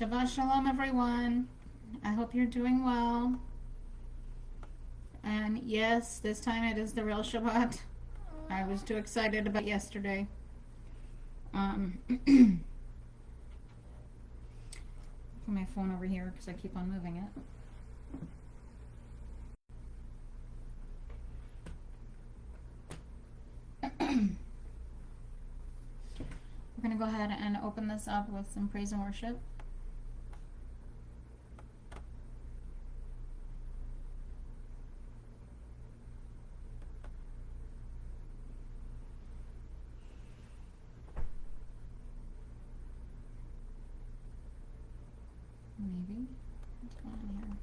Shabbat Shalom, everyone. I hope you're doing well. And yes, this time it is the real Shabbat. I was too excited about yesterday. Put my phone over here because I keep on moving it. We're going to go ahead and open this up with some praise and worship. Maybe. What's going on here?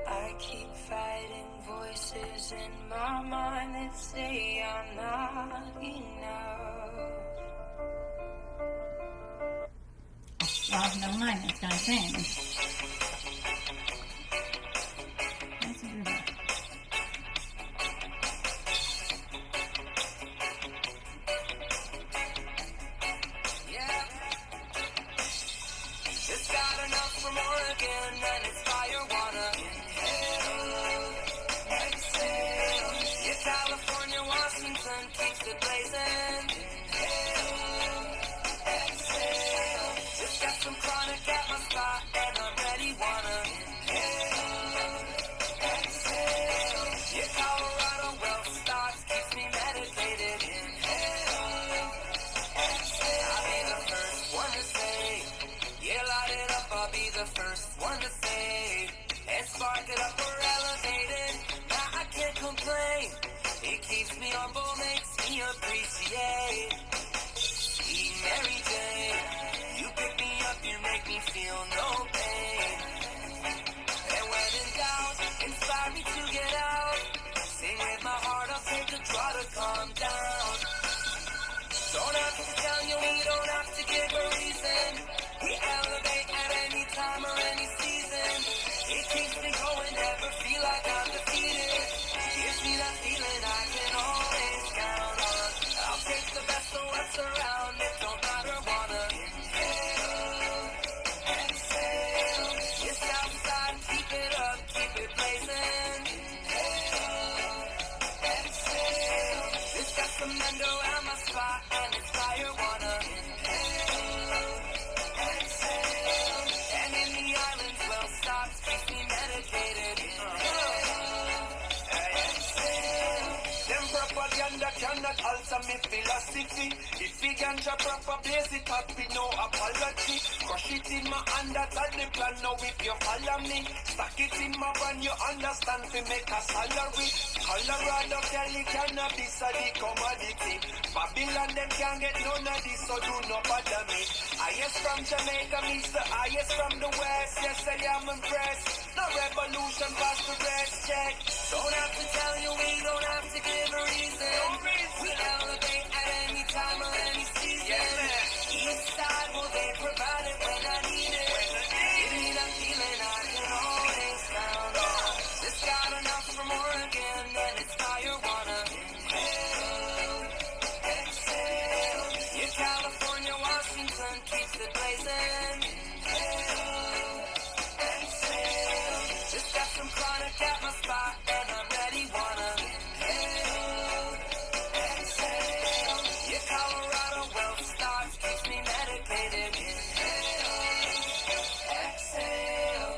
I keep fighting voices in my mind that say I'm not enough. Well, never mind. It's going to change. Let's do that. Yeah. Just got enough from Origen and it's fire water. Inhale, exhale. Yeah, California, Washington keeps it blazing. Inhale, exhale. Just got some chronic at my spot and I'm ready, wanna. Inhale, exhale. Yeah, Colorado well starts, keeps me medicated. Inhale, exhale. I'll be the first one to say, yeah, light it up, I'll be the first one to say, and spark it up or elevated. Now I can't complain, it keeps me humble, makes me appreciate. Sweet Mary Jane, you pick me up, you make me feel no pain. And when in doubt, inspire me to get out. Sing with my heart, I'll take a draw to calm down. Don't have to tell you, we don't have to give a reason. We elevate at any time or any season. It keeps me going, never feel like I'm defeated. Gives me that feeling I can always count on. I'll take the best of what's around, it don't matter, wanna. Inhale, exhale. Yes, outside, keep it up, keep it blazing. Inhale, exhale. Just got some endo at my spot and it's fire, wanna. Inhale, exhale. And in the islands, well, stops, keeps me medicated. Inhale, exhale. Them propaganda cannot alter me philosophy. If we ganja proper blaze it up with no apology. Crush it in my hand, that's the plan. Now if you follow me, stack it in my van, you understand, we make a salary. Colorado, Cali, cannabis are the commodity. Babylon, them can't get none of this, so do not bother me. Highest from Jamaica meets the highest from the west. Yes, I am impressed. No revolution past the rest, check. Don't have to tell you, we don't have to give a reason. We elevate at any time or any season. Yes, man. Each side, will they provide it when I need it. Give me that feeling I can always count on. Just got enough from Origen and it's fire, wanna. Inhale, exhale. Yeah, California, Washington keeps it blazing. Inhale, exhale. Just got some chronic at my spot and I'm ready, wanna. Inhale, exhale. Yeah, Colorado well starts, keeps me medicated. Inhale, exhale.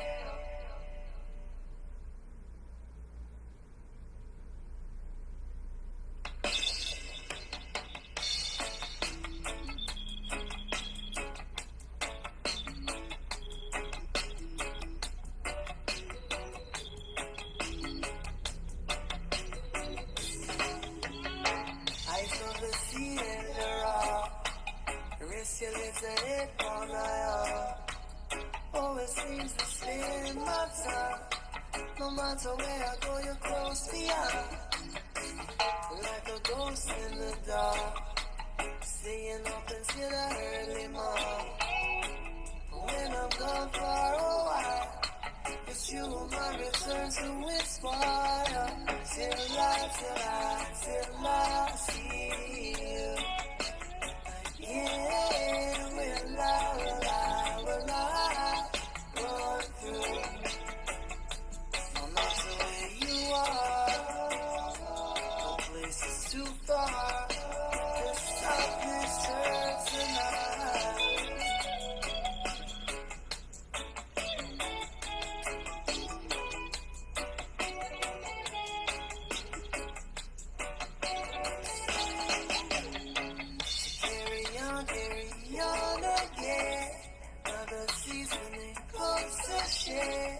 I saw the seed in the rock. Risk your lips and it on my heart. Always seems the same matter. No matter where I go, you're close beyond. like a ghost in the dark, staying up until the early morning. When I'm gone for a while, it's you my return to inspire. Till I see you. Yeah, will I run through? No matter where you are, no place is too far. The softness hurts tonight. Carry on again. Another season it comes to share.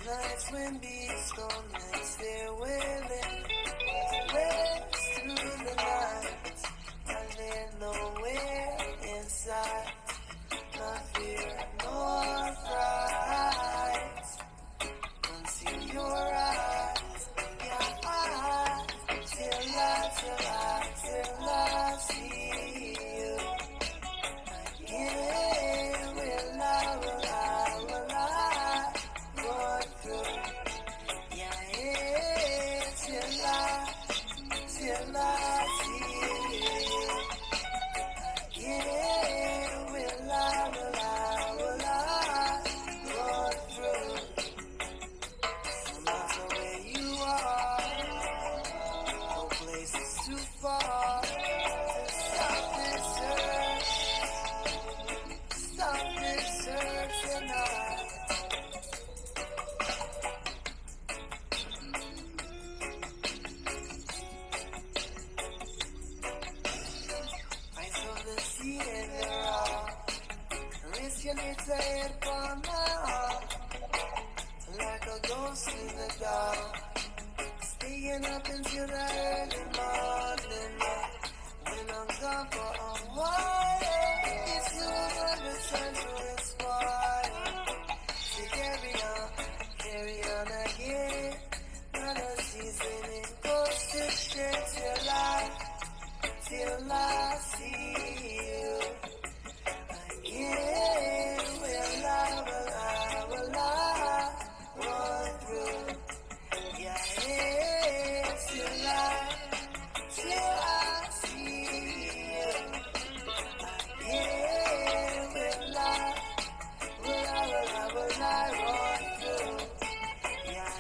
Nights when bees come and stay willing. Rest through the night. I lay nowhere inside. Not fear nor fright. Until your eyes, yeah, till I see you. Yeah, will I run through? Yeah, till I see you. Yeah, will I run through? No matter where you are, no place is too far to stop this search. Stop this search tonight. Eyes of the sea and the rock. Rest your little head upon my heart. Like a ghost in the dark. Staying up until the early morning. When I'm gone for a while, it's you my return to inspire. So carry on again. Another season it goes to straight till I see you. Again, will I run through? Yeah, till I see you. Yeah, will I run through? Yeah.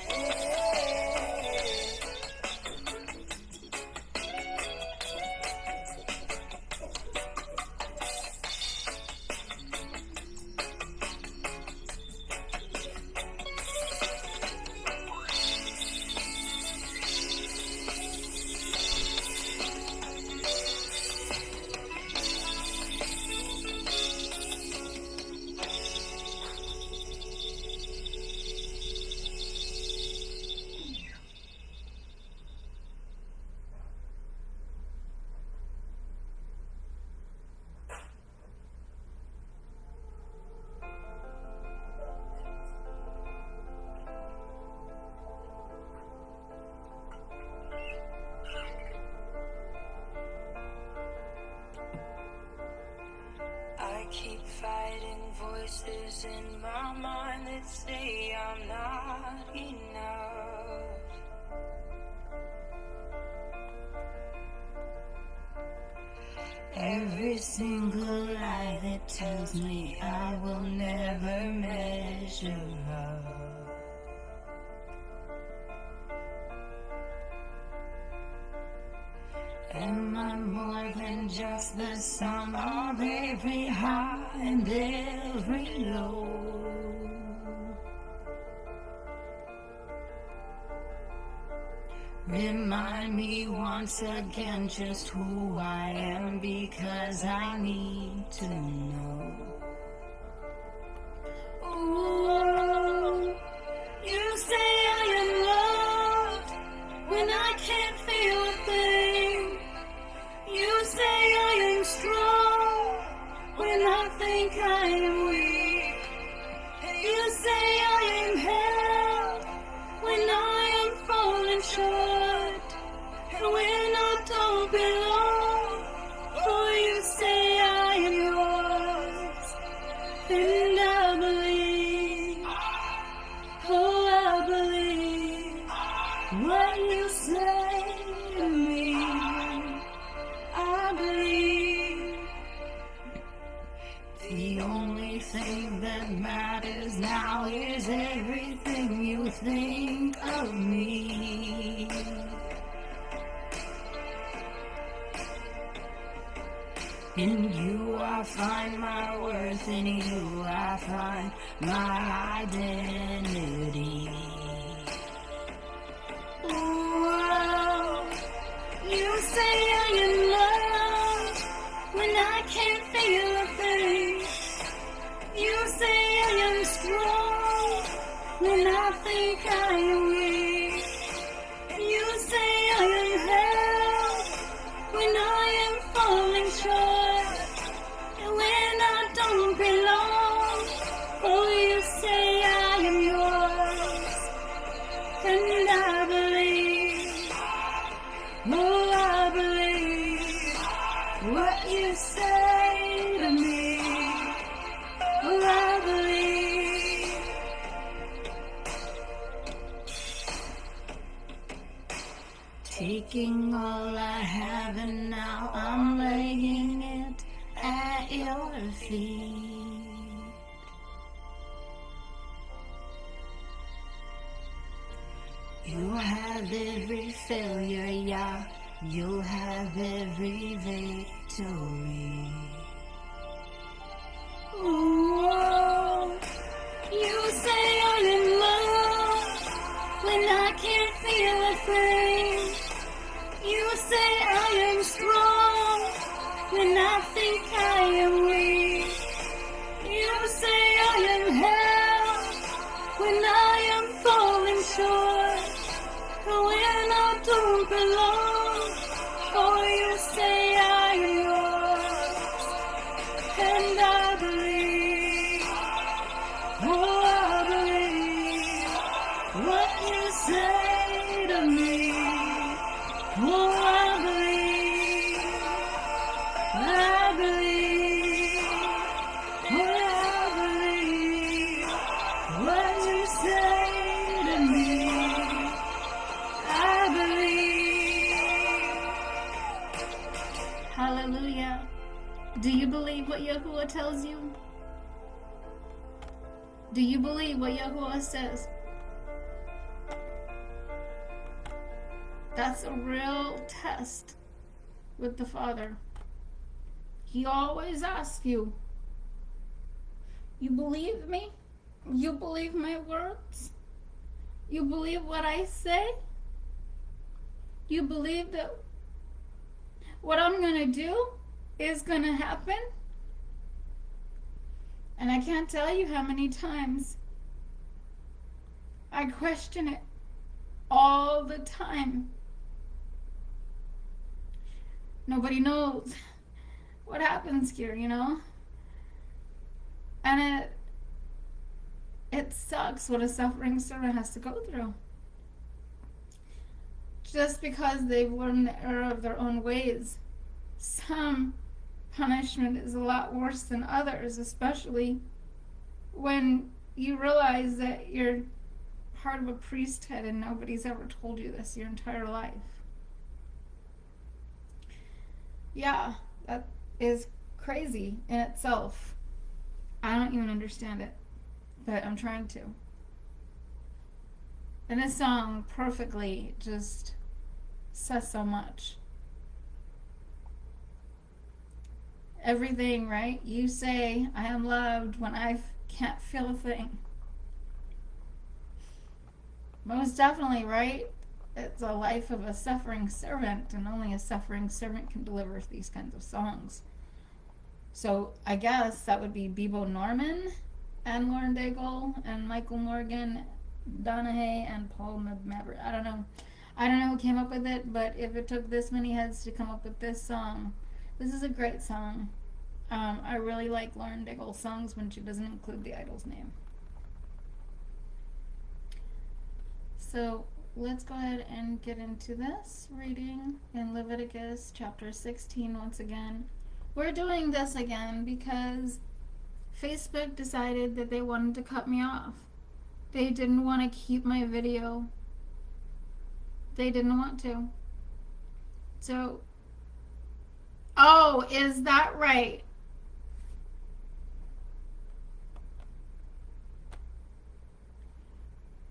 I keep fighting voices in my mind that say I'm not enough. Every single lie that tells me I will never measure up. Am I more than just the sum of every high and every low? Remind me once again just who I am, because I need to know. Ooh, you say I am loved when I can't feel a thing. You say I am strong when I think I am weak. You say I am held when I am falling short. And when is everything you think of me. In you I find my worth, in you I find my identity. Whoa, you say I am loved when I can't feel a thing. You say I am strong when I think I am weak. You say I am held when I am falling short, and when I don't belong. Oh, you say I am yours, and I believe. Oh, I believe what you say to me. Oh, I believe. Taking all I have and now I'm laying it at your feet. You have every failure, yeah. You have every victory. Whoa. You say I am loved when I can't feel a thing. You say I am strong when I think I am weak. You say I am held when I am falling short, when I don't belong. Oh, you say I am yours, and I believe. Oh, I believe what you say to me. Oh, I believe. I believe. Oh, I believe what you say to me. I believe. Hallelujah. Do you believe what Yahuwah tells you? Do you believe what Yahuwah says? That's a real test with the Father. He always asks you, you believe me? You believe my words? You believe what I say? You believe that what I'm going to do is going to happen? And I can't tell you how many times I question it all the time. Nobody knows what happens here, you know? And it sucks what a suffering servant has to go through. Just because they've learned the error of their own ways. Some punishment is a lot worse than others, especially when you realize that you're part of a priesthood and nobody's ever told you this your entire life. Yeah, that is crazy in itself. I don't even understand it, but I'm trying to. And this song perfectly just says so much. Everything, right? You say, I am loved when I can't feel a thing. Most definitely, right? It's a life of a suffering servant, and only a suffering servant can deliver these kinds of songs. So I guess that would be Bebo Norman, and Lauren Daigle, and Michael Morgan, Donna Hay, and Paul Maverick. I don't know who came up with it, but if it took this many heads to come up with this song, this is a great song. I really like Lauren Daigle's songs when she doesn't include the idol's name. So let's go ahead and get into this reading in Leviticus chapter 16 once again. We're doing this again because Facebook decided that they wanted to cut me off. They didn't want to keep my video. They didn't want to. So, oh, is that right?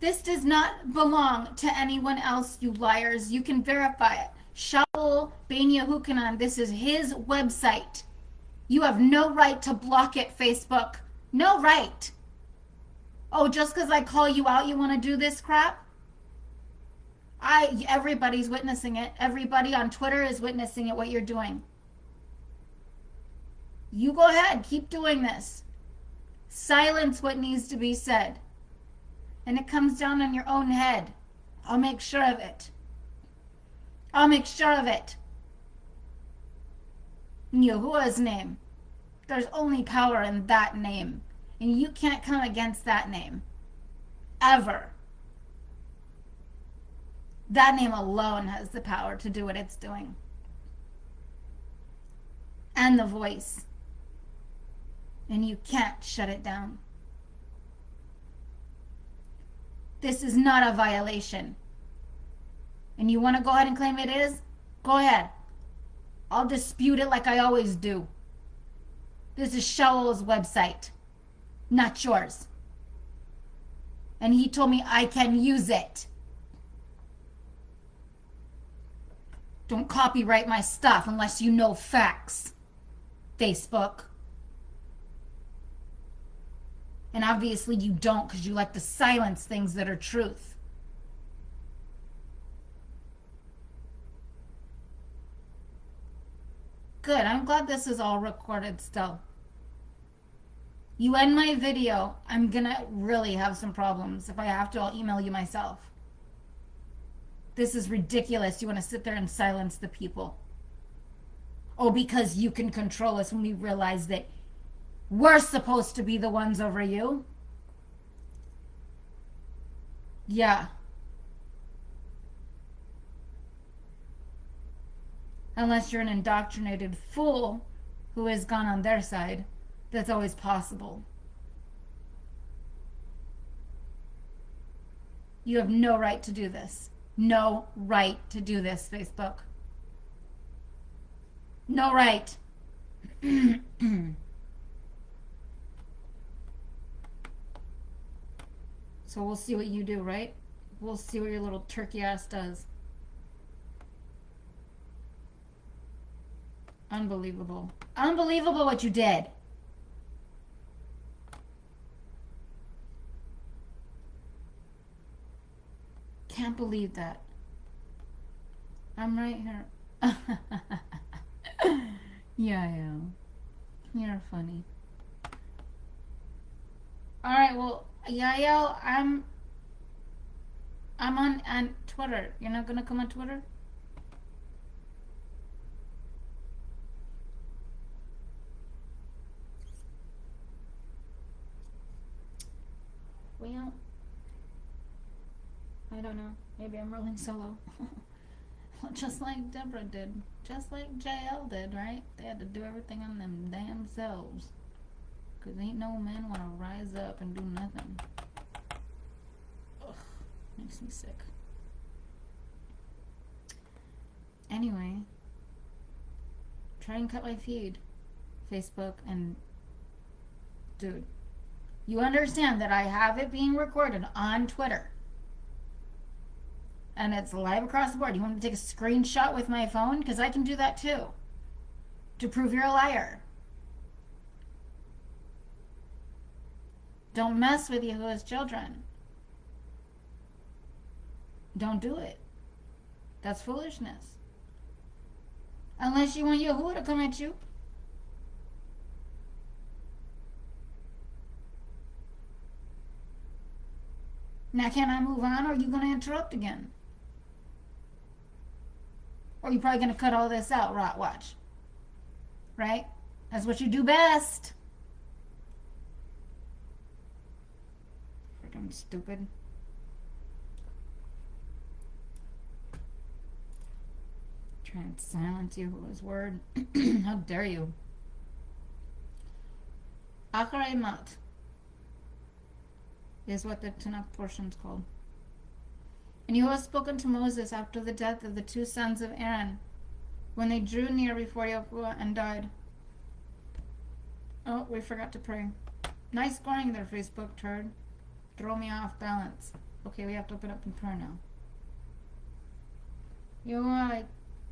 This does not belong to anyone else, you liars. You can verify it. Shaul Ben Yehukanan, this is his website. You have no right to block it, Facebook. No right. Oh, just because I call you out, you want to do this crap? Everybody's witnessing it. Everybody on Twitter is witnessing it, what you're doing. You go ahead, keep doing this. Silence what needs to be said. And it comes down on your own head. I'll make sure of it. I'll make sure of it. In Yahuwah's name. There's only power in that name. And you can't come against that name. Ever. That name alone has the power to do what it's doing. And the voice. And you can't shut it down. This is not a violation. And you want to go ahead and claim it is? Go ahead. I'll dispute it like I always do. This is Shaul's website, not yours. And he told me I can use it. Don't copyright my stuff unless you know facts, Facebook. And obviously you don't, because you like to silence things that are truth. Good, I'm glad this is all recorded still. You end my video, I'm gonna really have some problems. If I have to, I'll email you myself. This is ridiculous. You want to sit there and silence the people. Oh, because you can control us when we realize that we're supposed to be the ones over you. Yeah. Unless you're an indoctrinated fool who has gone on their side. That's always possible. You have no right to do this. No right to do this, Facebook. No right. So we'll see what you do, right? We'll see what your little turkey ass does. Unbelievable. Unbelievable what you did. Can't believe that. I'm right here. Yeah, I am. You're funny. Alright, well, Yael, I'm on Twitter. You're not gonna come on Twitter? Well, I don't know. Maybe I'm rolling solo. Just like Deborah did. Just like JL did, right? They had to do everything on them damn selves. Because ain't no man want to rise up and do nothing. Ugh, makes me sick. Anyway, try and cut my feed, Facebook, and dude, you understand that I have it being recorded on Twitter. And it's live across the board. You want me to take a screenshot with my phone? Because I can do that too. To prove you're a liar. Don't mess with Yahuwah's children. Don't do it. That's foolishness. Unless you want Yahuwah to come at you. Now can I move on, or are you going to interrupt again? Or you're probably going to cut all this out, right? Watch. Right? That's what you do best. Freaking stupid. Try and silence Yahuwah's word. How dare you? Acharei is what the Tanakh portion is called. And Yahuwah spoke unto Moses after the death of the two sons of Aaron, when they drew near before Yahuwah and died. Oh, we forgot to pray. Nice scoring there, Facebook turd. Throw me off balance. Okay, we have to open up in prayer now. Yahuwah, I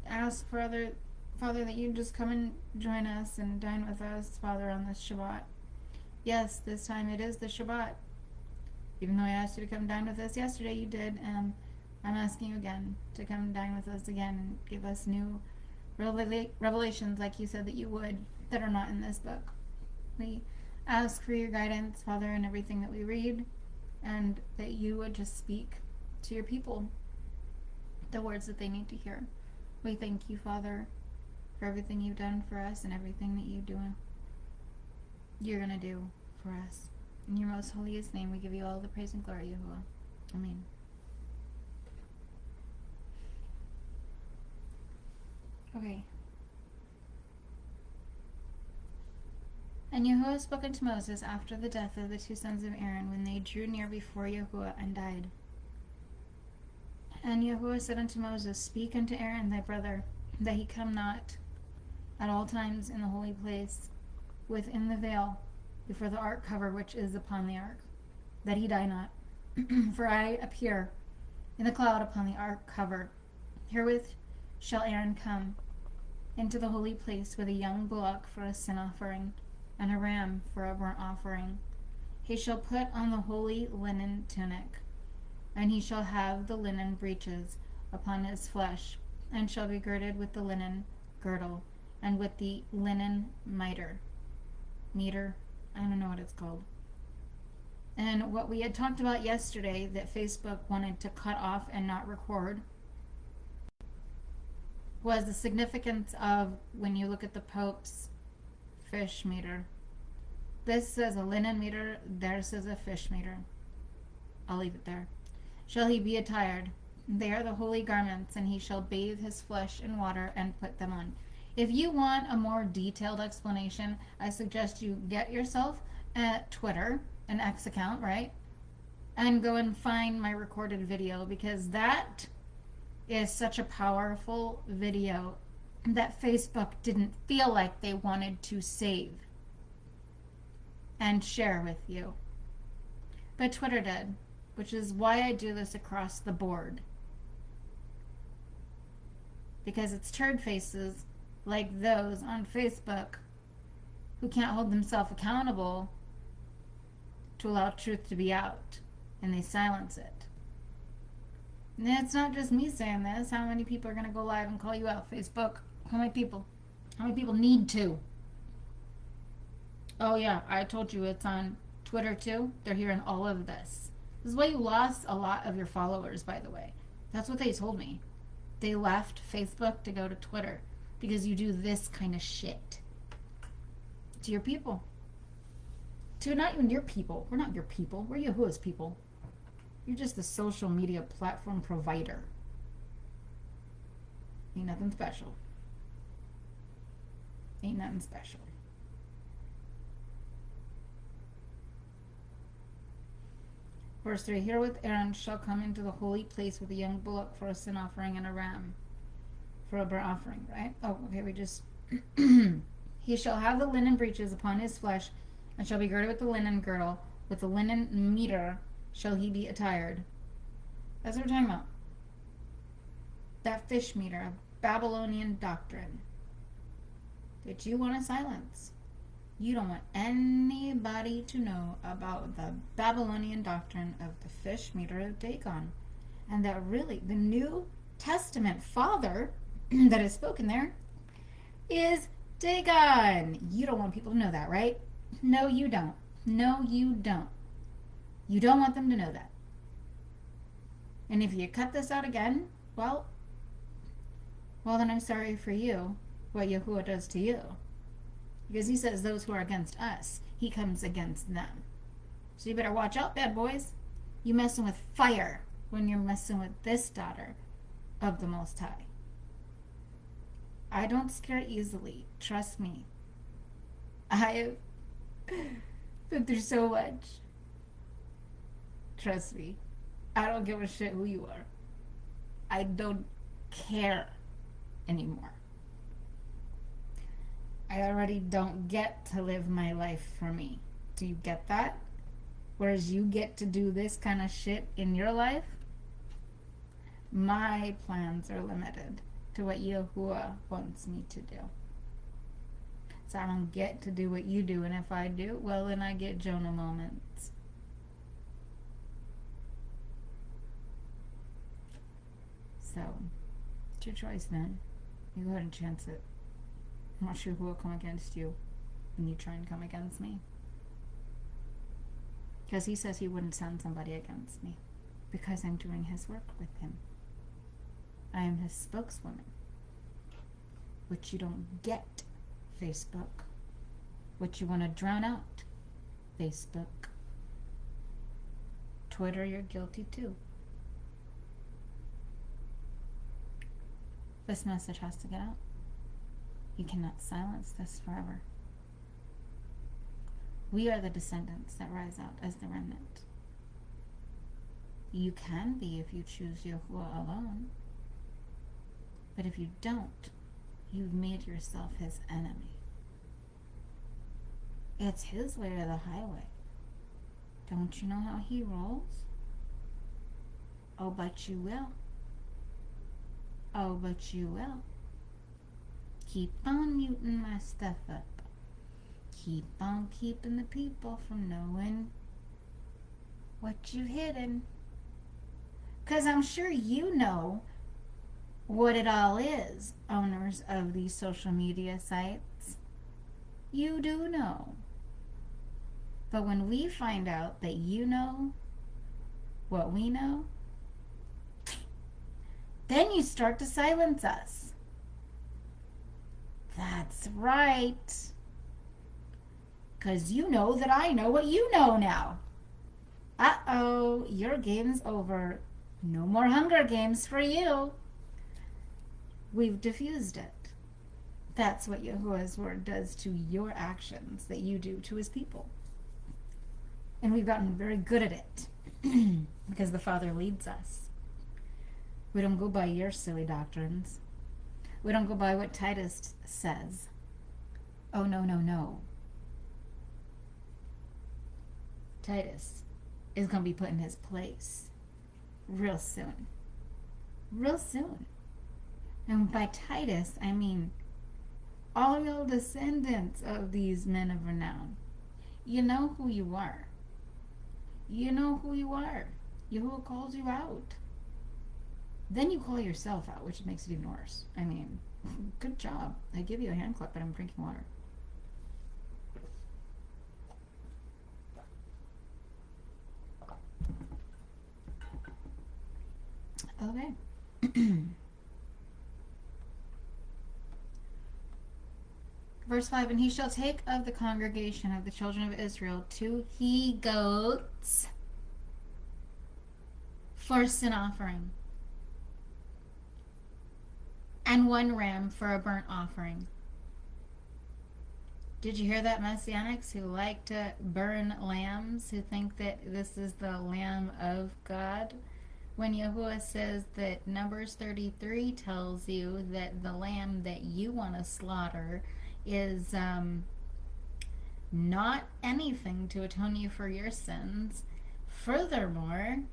ask, Father, that you just come and join us and dine with us, Father, on this Shabbat. Yes, this time it is the Shabbat. Even though I asked you to come dine with us yesterday, you did, and I'm asking you again to come dine with us again and give us new revelations like you said that you would, that are not in this book. We ask for your guidance, Father, in everything that we read, and that you would just speak to your people the words that they need to hear. We thank you, Father, for everything you've done for us and everything that you're going to do for us. In your most holiest name, we give you all the praise and glory, Yahuwah. Amen. Okay. And Yahuwah spoke unto Moses after the death of the two sons of Aaron, when they drew near before Yahuwah and died. And Yahuwah said unto Moses, Speak unto Aaron thy brother, that he come not at all times in the holy place, within the veil, before the ark cover which is upon the ark, that he die not. For I appear in the cloud upon the ark cover. Herewith shall Aaron come into the holy place with a young bullock for a sin offering, and a ram for a burnt offering. He shall put on the holy linen tunic, and he shall have the linen breeches upon his flesh, and shall be girded with the linen girdle, and with the linen mitre. I don't know what it's called. And what we had talked about yesterday, that Facebook wanted to cut off and not record, was the significance of, when you look at the Pope's fish meter. This says a linen meter, there says a fish meter. I'll leave it there. Shall he be attired? They are the holy garments, and he shall bathe his flesh in water and put them on. If you want a more detailed explanation, I suggest you get yourself a Twitter, an X account, right? And go and find my recorded video, because that is such a powerful video that Facebook didn't feel like they wanted to save and share with you. But Twitter did, which is why I do this across the board. Because it's turd faces like those on Facebook who can't hold themselves accountable to allow truth to be out, and they silence it. And it's not just me saying this. How many people are going to go live and call you out, Facebook? How many people? How many people need to? Oh yeah, I told you it's on Twitter too. They're hearing all of this. This is why you lost a lot of your followers, by the way. That's what they told me. They left Facebook to go to Twitter because you do this kind of shit to your people. To not even your people. We're not your people. We're Yahuwah's people. You're just the social media platform provider. Ain't nothing special. Ain't nothing special. Verse 3, Herewith Aaron shall come into the holy place with a young bullock for a sin offering and a ram for a burnt offering, right? Oh, okay, we just... He shall have the linen breeches upon his flesh, and shall be girded with the linen girdle. With the linen mitre shall he be attired. That's what we're talking about. That fish meter, a Babylonian doctrine that you want to silence. You don't want anybody to know about the Babylonian doctrine of the fish meter of Dagon. And that really, the New Testament father that is spoken there is Dagon. You don't want people to know that, right? No, you don't. No, you don't. You don't want them to know that. And if you cut this out again, well, then I'm sorry for you, what Yahuwah does to you. Because he says those who are against us, he comes against them. So you better watch out, bad boys. You messing with fire when you're messing with this daughter of the Most High. I don't scare easily. Trust me. I have been through so much. Trust me. I don't give a shit who you are. I don't care anymore. I already don't get to live my life for me. Do you get that? whereas you get to do this kind of shit in your life, my plans are limited to what Yahuwah wants me to do. So I don't get to do what you do, and if I do, well, then I get Jonah moments. So, it's your choice then. You go ahead and chance it. I'm not sure who will come against you when you try and come against me. Because he says he wouldn't send somebody against me. Because I'm doing his work with him. I am his spokeswoman. Which you don't get, Facebook. Which you want to drown out, Facebook. Twitter, you're guilty too. This message has to get out. You cannot silence this forever. We are the descendants that rise out as the remnant. You can be if you choose Yahuwah alone. But if you don't, you've made yourself his enemy. It's his way or the highway. Don't you know how he rolls? Oh, but you will. Oh, but you will. Keep on muting my stuff up. Keep on keeping the people from knowing what you've hidden. 'Cause I'm sure you know what it all is, owners of these social media sites. You do know. But when we find out that you know what we know, then you start to silence us. That's right. 'Cause you know that I know what you know now. Uh-oh, your game's over. No more Hunger Games for you. We've diffused it. That's what Yahuwah's word does to your actions that you do to his people. And we've gotten very good at it because the Father leads us. We don't go by your silly doctrines. We don't go by what Titus says. Oh, no, no, no. Titus is going to be put in his place real soon. Real soon. And by Titus, I mean all your descendants of these men of renown. You know who you are. You know who you are. Yahuwah calls you out. Then you call yourself out, which makes it even worse. I mean, good job. I give you a hand clap, but I'm drinking water. Okay. Verse 5, and he shall take of the congregation of the children of Israel 2 he-goats for sin offering, and 1 ram for a burnt offering. Did you hear that, Messianics who like to burn lambs, who think that this is the Lamb of God? When Yahuwah says that Numbers 33 tells you that the lamb that you want to slaughter is not anything to atone you for your sins. Furthermore,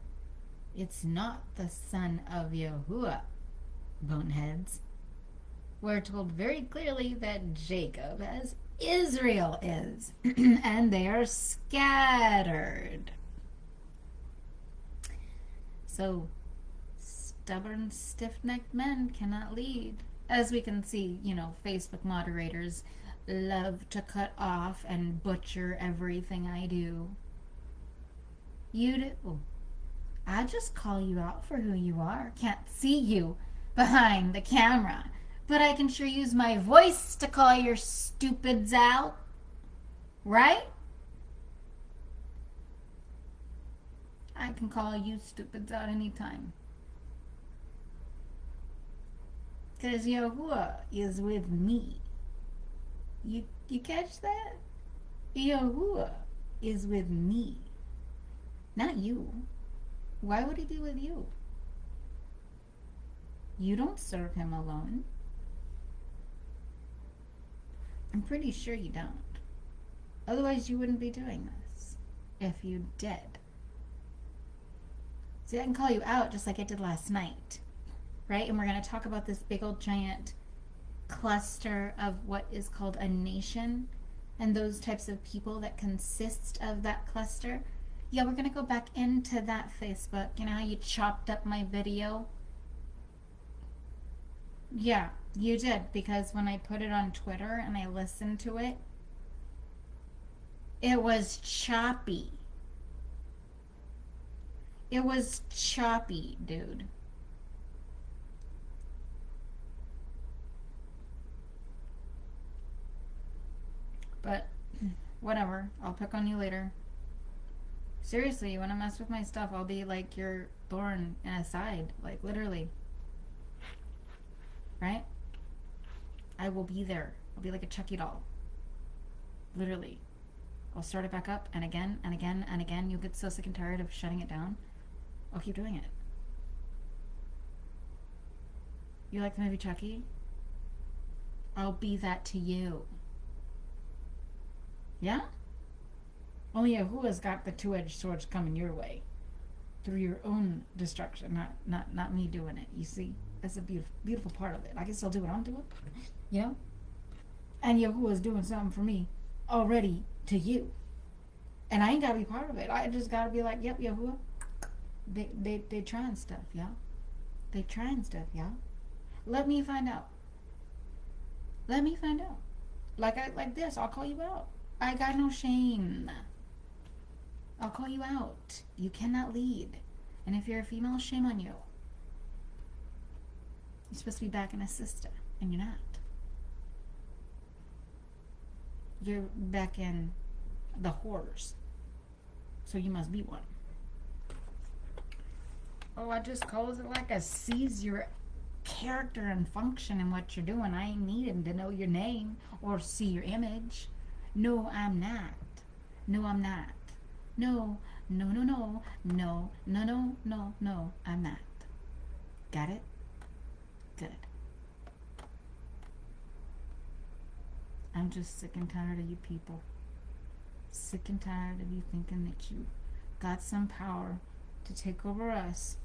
it's not the son of Yahuwah, boneheads. We're told very clearly that Jacob, as Israel is, and they are scattered. So, stubborn, stiff-necked men cannot lead. As we can see, Facebook moderators love to cut off and butcher everything I do. You do. I just call you out for who you are. Can't see you behind the camera, but I can sure use my voice to call your stupids out. Right? I can call you stupids out anytime. Because Yahuwah is with me. You catch that? Yahuwah is with me. Not you. Why would he be with you? You don't serve him alone. I'm pretty sure you don't. Otherwise you wouldn't be doing this. if you did. See, I can call you out just like I did last night, right? And we're going to talk about this big old giant cluster of what is called a nation and those types of people that consist of that cluster. Yeah, we're going to go back into that Facebook. You know how you chopped up my video? Yeah, you did, because when I put it on Twitter and I listened to it, it was choppy. It was choppy, dude. But whatever, I'll pick on you later. Seriously, you want to mess with my stuff, I'll be like your thorn in a side, like literally. Right? I will be there. I'll be like a Chucky doll. Literally. I'll start it back up and again and again and again. You'll get so sick and tired of shutting it down. I'll keep doing it. You like the movie Chucky? I'll be that to you. Yeah? Only Yahuwah's got the two-edged swords coming your way. Through your own destruction, not me doing it. You see? That's a beautiful, beautiful part of it. I can still do what I'm doing. You know? And Yahuwah's doing something for me already to you. And I ain't gotta be part of it. I just gotta be like, yep, Yahuwah. They trying stuff, yeah? They trying stuff, yeah? Let me find out. Let me find out. Like this, I'll call you out. I got no shame. I'll call you out. You cannot lead. And if you're a female, shame on you. You're supposed to be back in a sister, and you're not. You're back in the whores. So you must be one. Oh, I just calls it like I sees your character and function and what you're doing. I ain't needing to know your name or see your image. No, I'm not. No, I'm not. No, no, no, no, no, no, no, no, no, I'm not. Got it? Good. I'm just sick and tired of you people. Sick and tired of you thinking that you got some power to take over us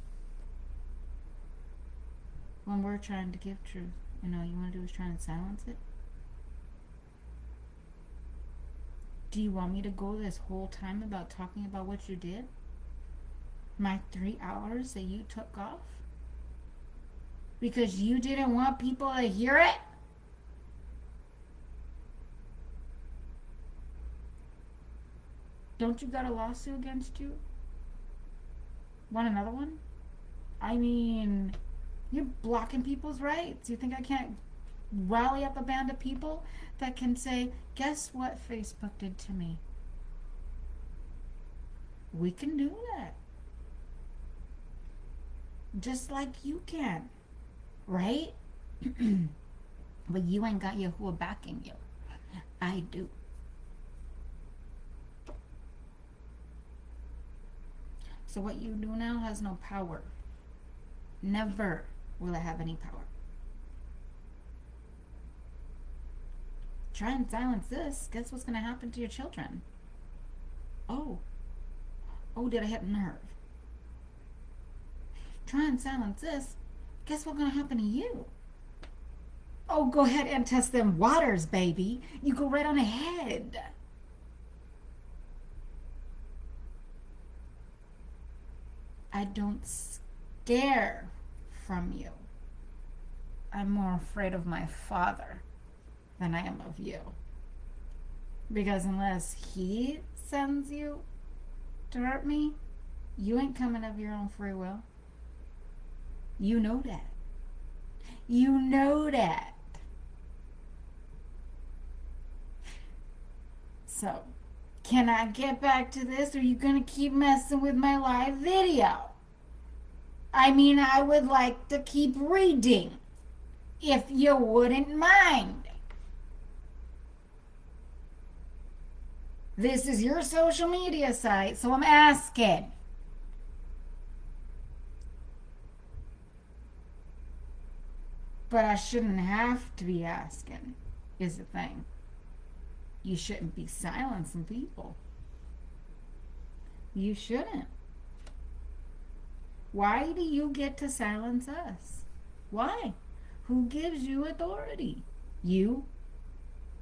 when we're trying to give truth. And all you want to do is try and silence it? Do you want me to go this whole time about talking about what you did? My 3 hours that you took off? Because you didn't want people to hear it? Don't you got a lawsuit against you? Want another one? I mean, you're blocking people's rights. You think I can't rally up a band of people that can say, guess what Facebook did to me? We can do that. Just like you can. Right? But you ain't got Yahuwah backing you. I do. So what you do now has no power. Never will it have any power. Try and silence this. Guess what's going to happen to your children? Oh, did I hit a nerve? Try and silence this. Guess what's going to happen to you? Oh, go ahead and test them waters, baby. You go right on ahead. I don't scare from you. I'm more afraid of my Father than I am of you. Because unless He sends you to hurt me, you ain't coming of your own free will. You know that. You know that. So, can I get back to this, or are you going to keep messing with my live video? I mean, I would like to keep reading, if you wouldn't mind. This is your social media site, so I'm asking. But I shouldn't have to be asking, is the thing. You shouldn't be silencing people. You shouldn't. Why do you get to silence us? Why? Who gives you authority? You?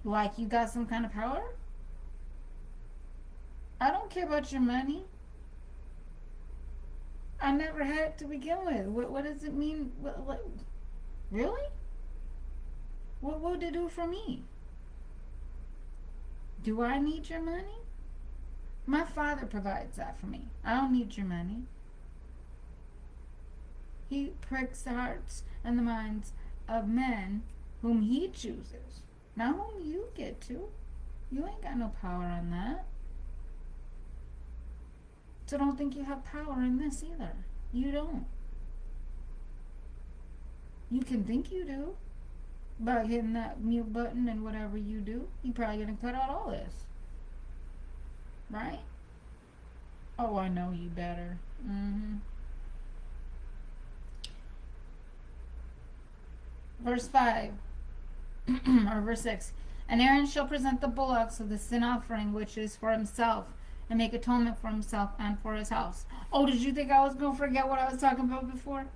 Like you got some kind of power? I don't care about your money. I never had it to begin with. What does it mean? Really? What would it do for me? Do I need your money? My Father provides that for me. I don't need your money. He pricks the hearts and the minds of men whom he chooses, not whom you get to. You ain't got no power on that. So don't think you have power in this either. You don't. You can think you do by hitting that mute button and whatever you do. You're probably going to cut out all this. Right? Oh, I know you better. Verse 5, or verse 6. And Aaron shall present the bullocks of the sin offering, which is for himself, and make atonement for himself and for his house. Oh, did you think I was going to forget what I was talking about before?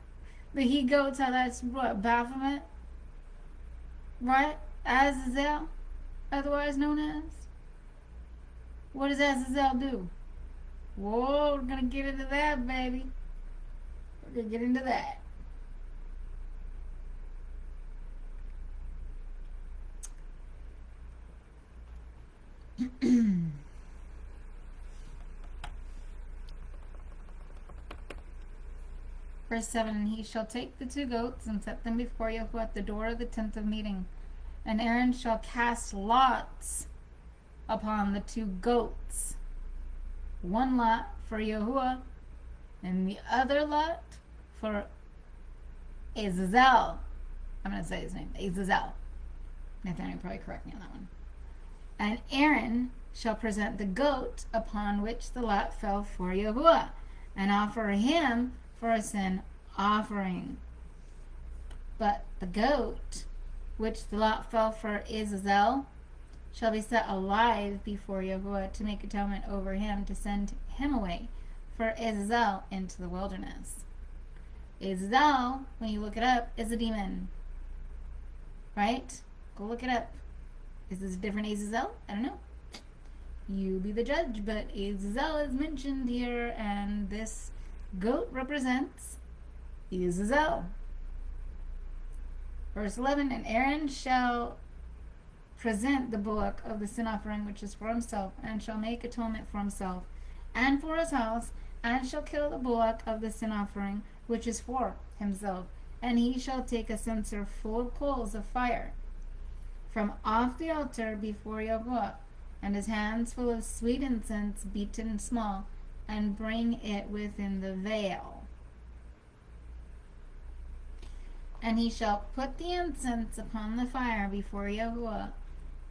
The he-goats, how that's what? Baphomet? Right? Azazel, otherwise known as? What does Azazel do? Whoa, we're going to get into that, baby. We're going to get into that. Verse 7, and he shall take the 2 goats and set them before Yahuwah at the door of the tent of meeting. And Aaron shall cast lots upon the 2 goats. 1 lot for Yahuwah, and the other lot for Azazel. I'm going to say his name, Azazel. Nathaniel probably correct me on that one. And Aaron shall present the goat upon which the lot fell for Yahuwah, and offer him for a sin offering. But the goat which the lot fell for Azazel shall be set alive before Yahuwah to make atonement over him, to send him away for Azazel into the wilderness. Azazel, when you look it up, is a demon. Right? Go look it up. Is this a different Azazel? I don't know. You be the judge, but Azazel is mentioned here, and this goat represents Azazel. Verse 11, and Aaron shall present the bullock of the sin offering, which is for himself, and shall make atonement for himself and for his house, and shall kill the bullock of the sin offering, which is for himself. And he shall take a censer full of coals of fire from off the altar before Yahuwah, and his hands full of sweet incense beaten small, and bring it within the veil. And he shall put the incense upon the fire before Yahuwah,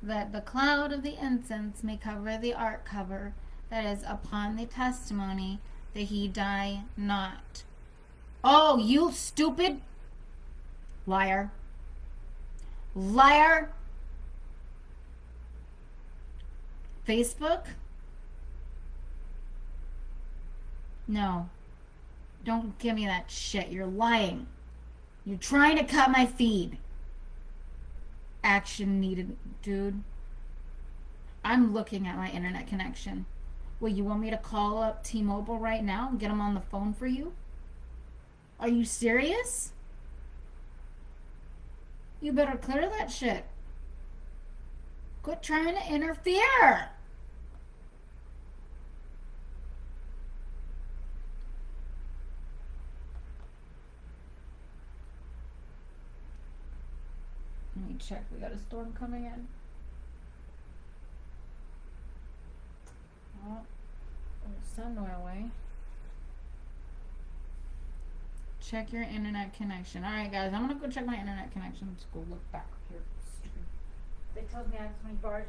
that the cloud of the incense may cover the ark cover that is upon the testimony, that he die not. Oh, you stupid liar. Liar. Facebook? No. Don't give me that shit. You're lying. You're trying to cut my feed. Action needed, dude. I'm looking at my internet connection. Well, you want me to call up T-Mobile right now and get them on the phone for you? Are you serious? You better clear that shit. Quit trying to interfere. Let me check. We got a storm coming in. Oh, there's sun Norway. Check your internet connection. Alright, guys, I'm gonna go check my internet connection. Let's go look back here. They told me I have so many bars.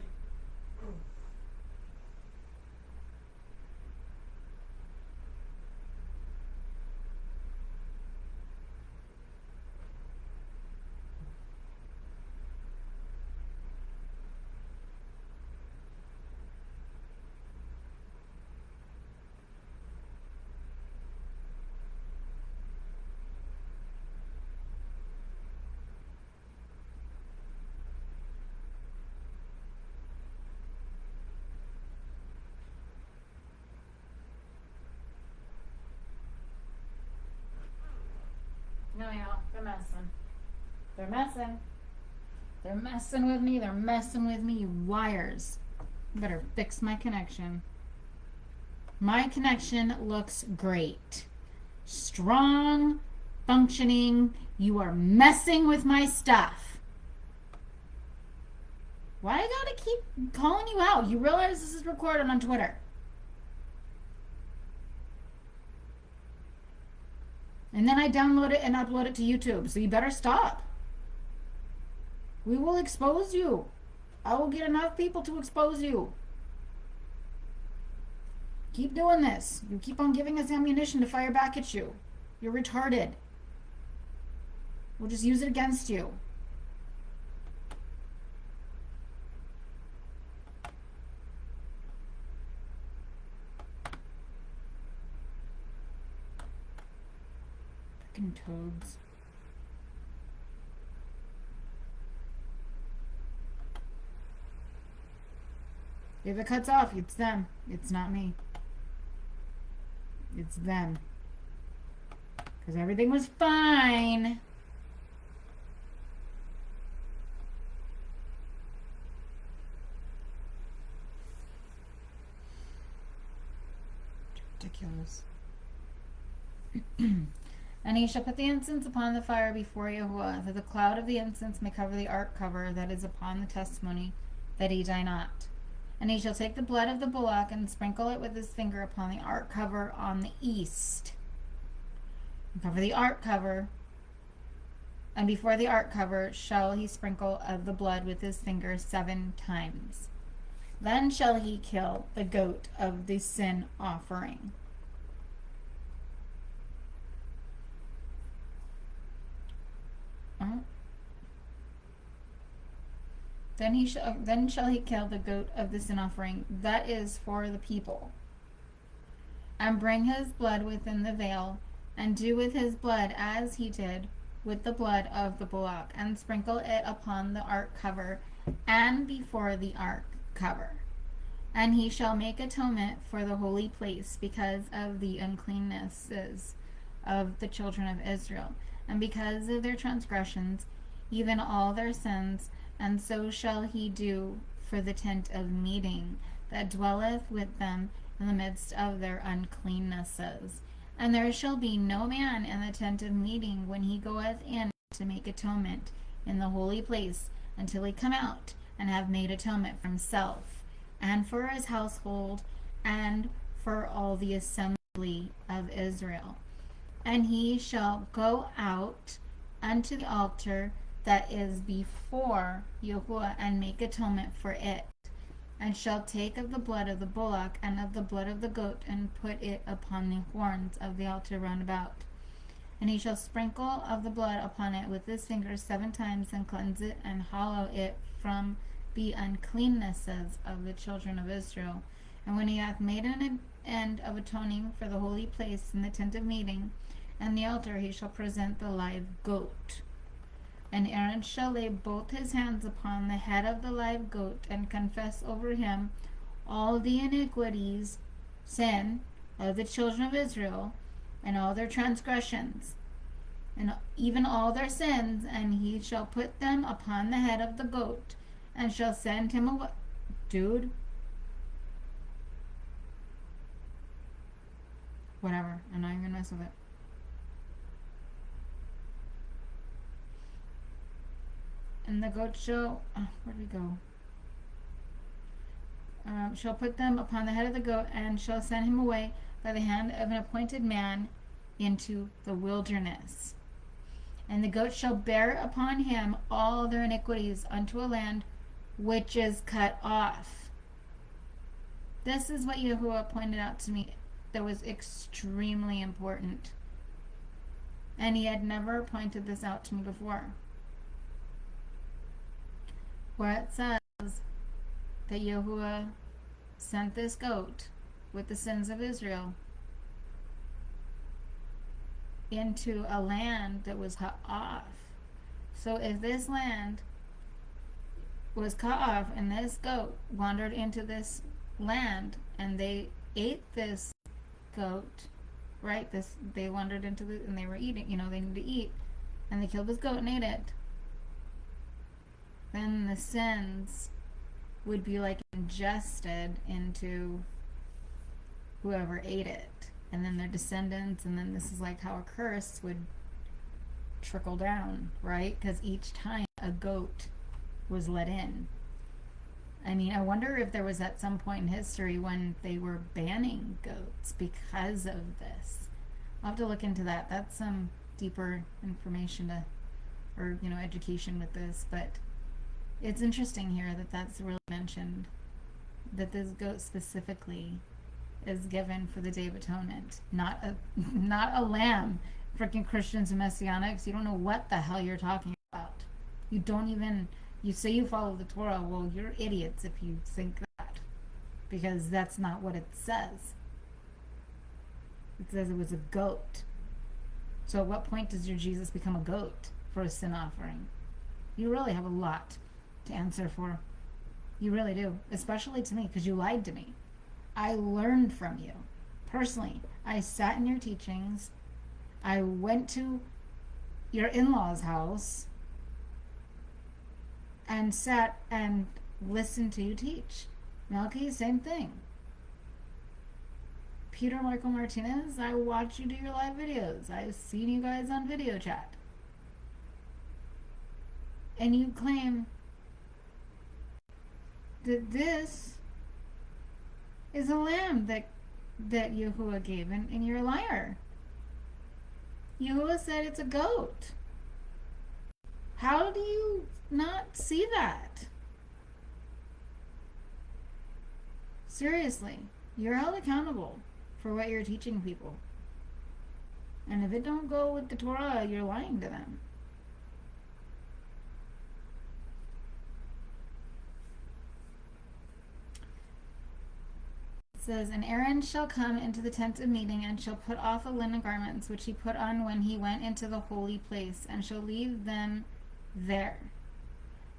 Yeah, they're messing. They're messing. They're messing with me. They're messing with me, you wires. Better fix my connection. My connection looks great. Strong, functioning. You are messing with my stuff. Why I gotta keep calling you out? You realize this is recorded on Twitter. And then I download it and upload it to YouTube. So you better stop. We will expose you. I will get enough people to expose you. Keep doing this. You keep on giving us ammunition to fire back at you. You're retarded. We'll just use it against you. Freaking toads. If it cuts off, it's them. It's not me. It's them. Because everything was fine. Ridiculous. And he shall put the incense upon the fire before Yahuwah, that the cloud of the incense may cover the ark cover that is upon the testimony, that he die not. And he shall take the blood of the bullock and sprinkle it with his finger upon the ark cover on the east. And cover the ark cover, and before the ark cover shall he sprinkle of the blood with his finger 7 times. Then shall he kill the goat of the sin offering. Then shall he kill the goat of the sin offering that is for the people, and bring his blood within the veil, and do with his blood as he did with the blood of the bullock, and sprinkle it upon the ark cover and before the ark cover. And he shall make atonement for the holy place because of the uncleannesses of the children of Israel, and because of their transgressions, even all their sins. And so shall he do for the tent of meeting that dwelleth with them in the midst of their uncleannesses. And there shall be no man in the tent of meeting when he goeth in to make atonement in the holy place, until he come out and have made atonement for himself, and for his household, and for all the assembly of Israel. And he shall go out unto the altar that is before Yahuwah, and make atonement for it, and shall take of the blood of the bullock and of the blood of the goat, and put it upon the horns of the altar round about. And he shall sprinkle of the blood upon it with his fingers 7 times, and cleanse it, and hallow it from the uncleannesses of the children of Israel. And when he hath made an end of atoning for the holy place in the tent of meeting and the altar, he shall present the live goat. And Aaron shall lay both his hands upon the head of the live goat, and confess over him all the iniquities, sin of the children of Israel, and all their transgressions, and even all their sins, and he shall put them upon the head of the goat, and shall send him away. Dude. Whatever. I'm not even gonna mess with it. And the goat shall, where'd we go? Shall put them upon the head of the goat, and shall send him away by the hand of an appointed man into the wilderness. And the goat shall bear upon him all their iniquities unto a land which is cut off. This is what Yahuwah pointed out to me that was extremely important. And he had never pointed this out to me before. Where it says that Yahuwah sent this goat with the sins of Israel into a land that was cut off. So if this land was cut off and this goat wandered into this land and they ate this goat, right? They wandered into and they were eating, they need to eat. and they killed this goat and ate it, then the sins would be like ingested into whoever ate it, and then their descendants, and then this is like how a curse would trickle down, right? Because each time a goat was let in. I mean, I wonder if there was at some point in history when they were banning goats because of this. I'll have to look into that. That's some deeper information or education with this, but it's interesting here that that's really mentioned, that this goat specifically is given for the Day of Atonement, not a lamb. Freaking Christians and Messianics, you don't know what the hell you're talking about. You say you follow the Torah. Well, you're idiots if you think that, because that's not what it says. It says it was a goat. So at what point does your Jesus become a goat for a sin offering? You really have a lot to answer for. You really do, especially to me, because you lied to me. I learned from you personally. I sat in your teachings. I went to your in-laws' house and sat and listened to you teach. Melky, same thing. Peter Michael Martinez, I watch you do your live videos. I've seen you guys on video chat. And you claim that this is a lamb that Yahuwah gave, and you're a liar. Yahuwah said it's a goat. How do you not see that? Seriously, you're held accountable for what you're teaching people. And if it don't go with the Torah, you're lying to them. It says, and Aaron shall come into the tent of meeting, and shall put off the linen garments which he put on when he went into the holy place, and shall leave them there.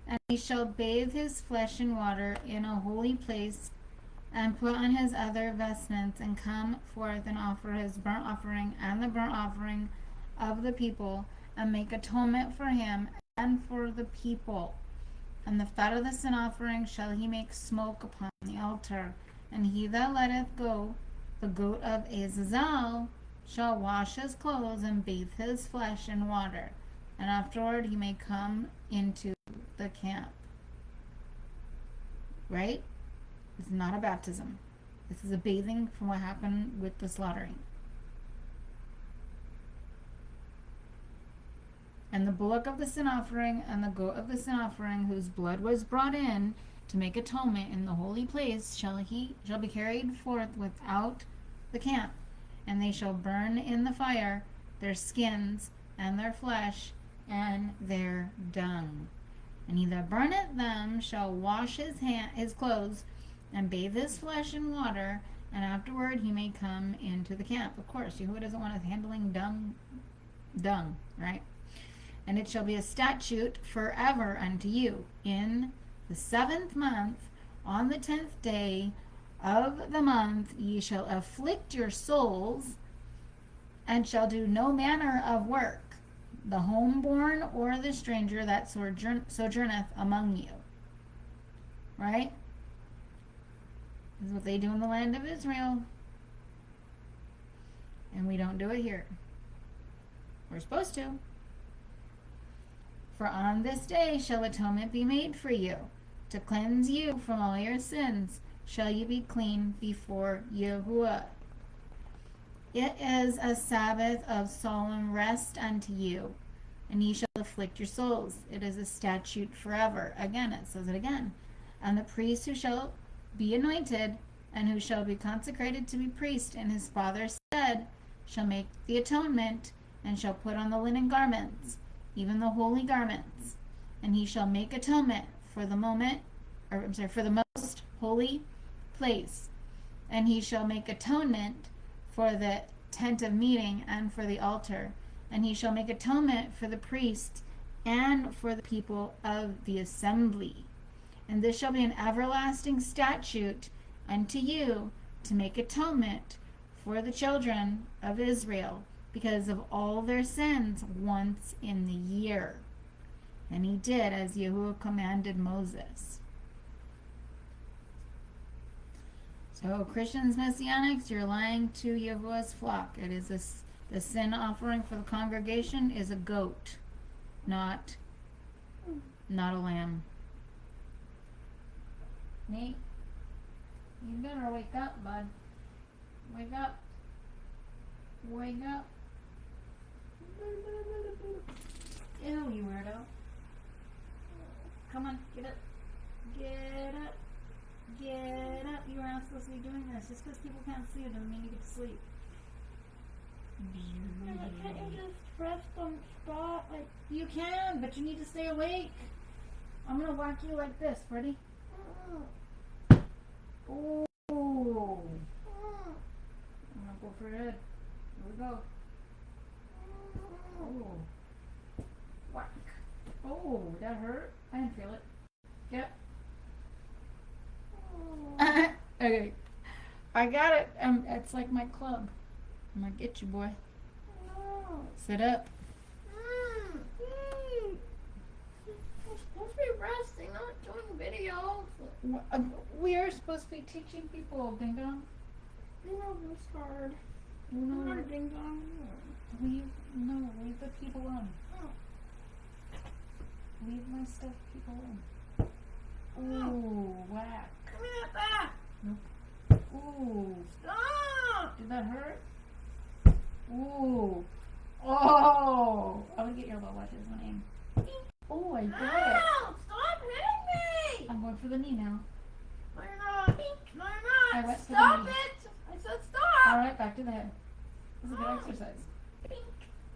And he shall bathe his flesh in water in a holy place, and put on his other vestments, and come forth and offer his burnt offering and the burnt offering of the people, and make atonement for him and for the people. And the fat of the sin offering shall he make smoke upon the altar. And he that letteth go the goat of Azazel shall wash his clothes and bathe his flesh in water, and afterward he may come into the camp. Right? It's not a baptism. This is a bathing from what happened with the slaughtering. And the bullock of the sin offering and the goat of the sin offering, whose blood was brought in to make atonement in the holy place, shall be carried forth without the camp, and they shall burn in the fire their skins and their flesh and their dung. And he that burneth them shall wash his clothes and bathe his flesh in water, and afterward he may come into the camp. Of course, Yahuwah doesn't want us handling dung, right? And it shall be a statute forever unto you. In the 7th month, on the 10th day of the month, ye shall afflict your souls, and shall do no manner of work, the homeborn or the stranger that sojourneth among you. Right? This is what they do in the land of Israel. And we don't do it here. We're supposed to. For on this day shall atonement be made for you, to cleanse you from all your sins. Shall you be clean before Yahuwah. It is a Sabbath of solemn rest unto you, and ye shall afflict your souls. It is a statute forever. Again, it says it again. And the priest who shall be anointed, and who shall be consecrated to be priest in his father's stead, shall make the atonement, and shall put on the linen garments, even the holy garments, and he shall make atonement for the most holy place, and he shall make atonement for the tent of meeting and for the altar, and he shall make atonement for the priest and for the people of the assembly. And this shall be an everlasting statute unto you, to make atonement for the children of Israel because of all their sins once in the year. And he did as Yahuwah commanded Moses. So Christians, Messianics, you're lying to Yahuwah's flock. It is the sin offering for the congregation is a goat, not a lamb. Nate, you better wake up, bud. Wake up. Wake up. Ew, you weirdo. Come on, get up. Get up. Get up. You were not supposed to be doing this. Just because people can't see it doesn't mean you get to sleep. Can't you just press the spot? Like, you can, but you need to stay awake. I'm going to whack you like this. Ready? Oh. I'm going to go for your head. Here we go. Oh. Whack. Oh, that hurt? I didn't feel it. Get up. Okay. I got it. It's like my club. I'm going to get you, boy. Sit up. We're supposed to be resting, not doing videos. We are supposed to be teaching people, Ding Dong. You know this hard. No, I'm not a ding dong. leave the people alone. Leave my stuff, people alone. Ooh, whack. Come here, back. Nope. Ooh. Stop. Did that hurt? Ooh. Oh. I'm gonna get your low watches when I aim. Oh, I got it. Ow, stop hitting me. I'm going for the knee now. No, you're not. No, you're I not. went for the Stop knee. it. I said stop. Alright, back to the head. This is a good exercise.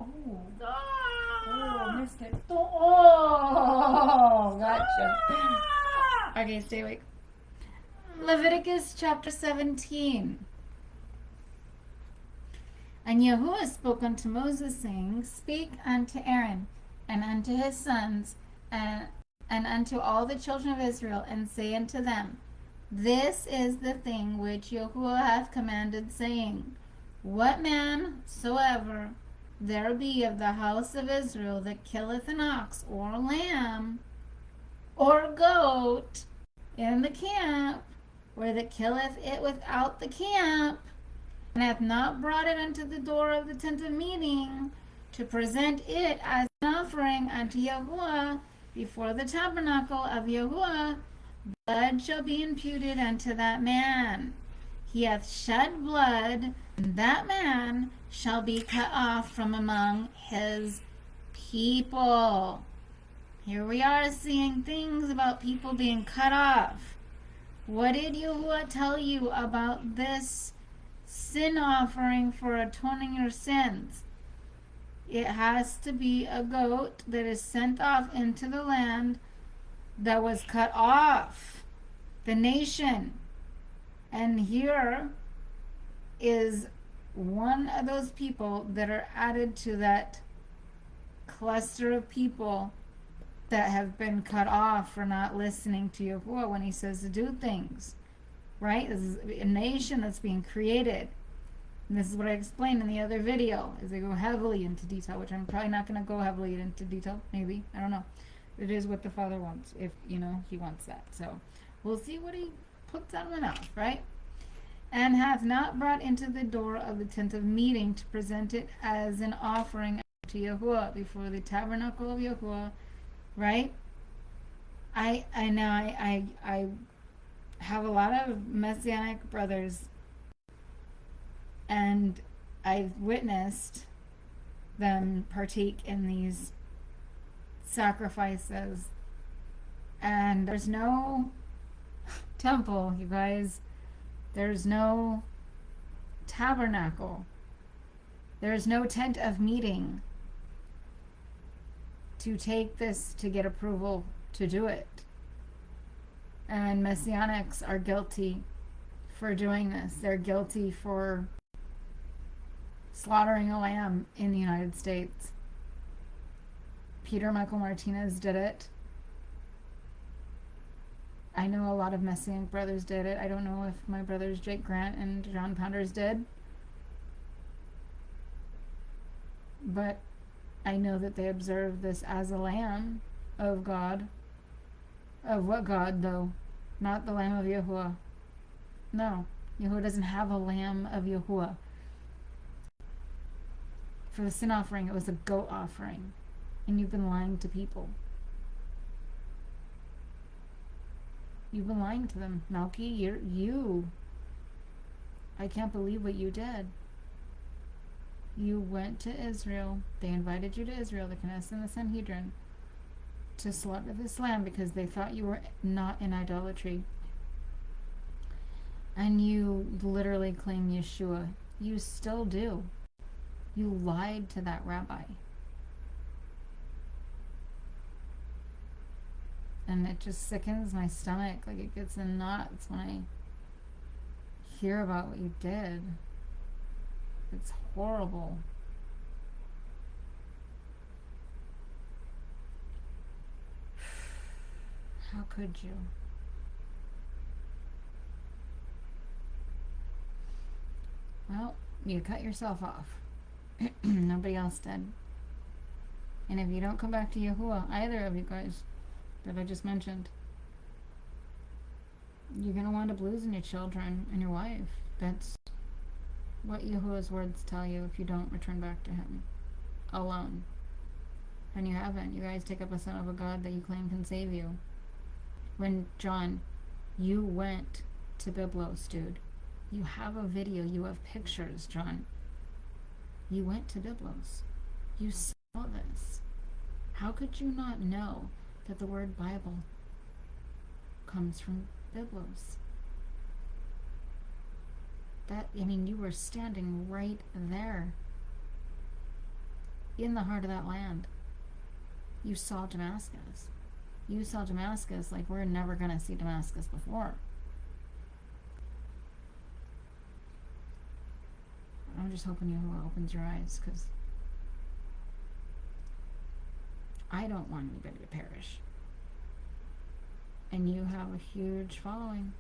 Oh. Stop. Oh, missed it. Oh, gotcha. Stop. Okay, stay awake. Leviticus chapter 17. And Yahuwah spoke unto Moses, saying, Speak unto Aaron, and unto his sons, and unto all the children of Israel, and say unto them, This is the thing which Yahuwah hath commanded, saying, What man soever there be of the house of Israel that killeth an ox, or lamb, or goat in the camp, or that killeth it without the camp, and hath not brought it unto the door of the tent of meeting, to present it as an offering unto Yahuwah before the tabernacle of Yahuwah, blood shall be imputed unto that man. He hath shed blood, and that man shall be cut off from among his people. Here we are seeing things about people being cut off. What did Yahuwah tell you about this sin offering for atoning your sins? It has to be a goat that is sent off into the land that was cut off, the nation. And here is one of those people that are added to that cluster of people that have been cut off for not listening to Yahuwah when he says to do things. Right? This is a nation that's being created. And this is what I explained in the other video, is they go heavily into detail, which I'm probably not going to go heavily into detail. Maybe. I don't know. It is what the Father wants, if, he wants that. So, we'll see what he puts out of my mouth, right? And hath not brought into the door of the tent of meeting to present it as an offering to Yahuwah before the tabernacle of Yahuwah, right? I have a lot of Messianic brothers, and I've witnessed them partake in these sacrifices, and there's no temple, you guys. There's no tabernacle. There's no tent of meeting to take this to get approval to do it. And Messianics are guilty for doing this. They're guilty for slaughtering a lamb in the United States. Peter Michael Martinez did it. I know a lot of Messianic brothers did it. I don't know if my brothers Jake Grant and John Pounders did. But I know that they observe this as a lamb of God. Of what God, though? Not the lamb of Yahuwah. No. Yahuwah doesn't have a lamb of Yahuwah. For the sin offering, it was a goat offering. And you've been lying to people. You've been lying to them. Malki, you. I can't believe what you did. You went to Israel. They invited you to Israel, the Knesset and the Sanhedrin, to slaughter this lamb because they thought you were not in idolatry. And you literally claim Yeshua. You still do. You lied to that rabbi. And it just sickens my stomach. Like, it gets in knots when I hear about what you did. It's horrible. How could you? Well, you cut yourself off. Nobody else did. And if you don't come back to Yahuwah, either of you guys that I just mentioned, you're going to wind up losing your children and your wife. That's what Yahuwah's words tell you if you don't return back to him alone. And you haven't. You guys take up a son of a God that you claim can save you. When, John, you went to Byblos, dude. You have a video. You have pictures, John. You went to Byblos. You saw this. How could you not know that the word Bible comes from Byblos? You were standing right there in the heart of that land. You saw Damascus. You saw Damascus like we're never going to see Damascus before. I'm just hoping Yahuwah opens your eyes, because I don't want anybody to perish. And you have a huge following.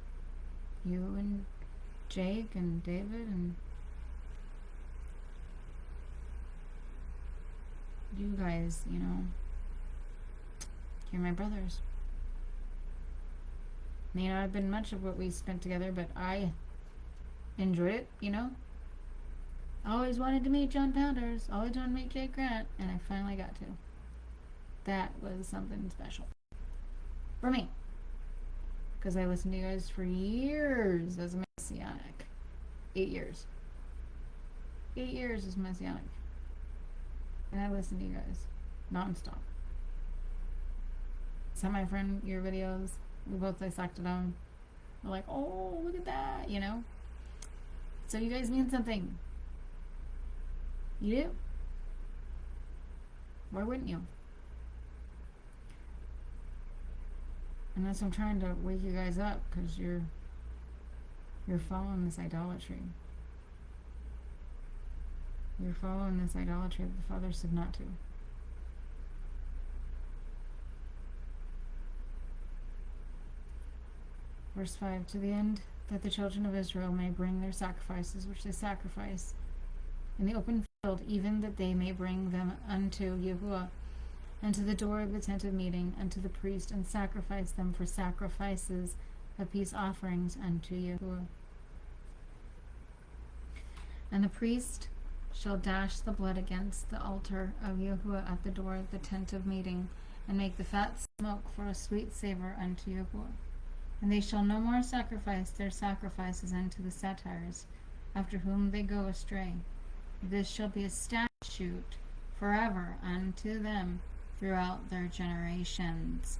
You and Jake and David, and you guys, you're my brothers. May not have been much of what we spent together, but I enjoyed it, I always wanted to meet John Pounders, always wanted to meet Jake Grant, and I finally got to. That was something special. For me. Because I listened to you guys for years as Messianic. 8 years. 8 years as Messianic. And I listened to you guys. Non-stop. Sent my friend your videos. We both dissected them. We're like, oh, look at that, So you guys mean something. You do? Why wouldn't you? And that's why I'm trying to wake you guys up, because you're following this idolatry. You're following this idolatry that the Father said not to. Verse 5, to the end that the children of Israel may bring their sacrifices which they sacrifice in the open field, even that they may bring them unto Yahuwah, and to the door of the tent of meeting, and to the priest, and sacrifice them for sacrifices of peace offerings unto Yahuwah. And the priest shall dash the blood against the altar of Yahuwah at the door of the tent of meeting, and make the fat smoke for a sweet savor unto Yahuwah. And they shall no more sacrifice their sacrifices unto the satyrs, after whom they go astray. This shall be a statute forever unto them throughout their generations.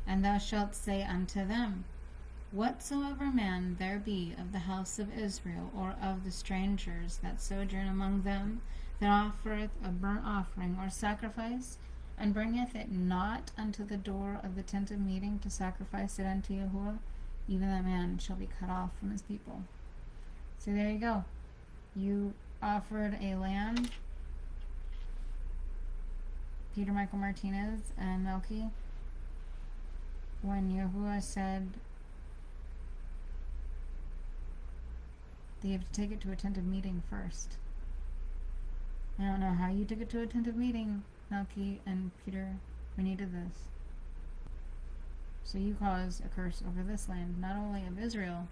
And thou shalt say unto them, whatsoever man there be of the house of Israel, or of the strangers that sojourn among them, that offereth a burnt offering or sacrifice, and bringeth it not unto the door of the tent of meeting to sacrifice it unto Yahuwah, even that man shall be cut off from his people. So there you go. You offered a lamb, Peter Michael Martinez and Melky, when Yahuwah said that you have to take it to a tent of meeting first. I don't know how you took it to a tentative meeting, Melchi and Peter, when you did this. So you caused a curse over this land, not only of Israel,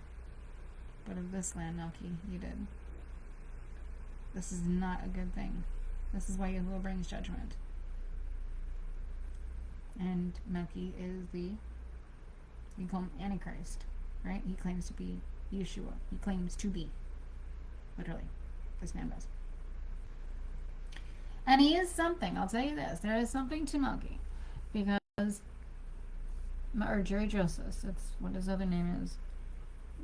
but of this land, Melchi. You did. This is not a good thing. This is why Yahuwah brings judgment. And Melchi is you call him Antichrist, right? He claims to be Yeshua. He claims to be. Literally. This man does. And he is something. I'll tell you this. There is something to Melchi. Because, or Jerry Joseph, that's what his other name is.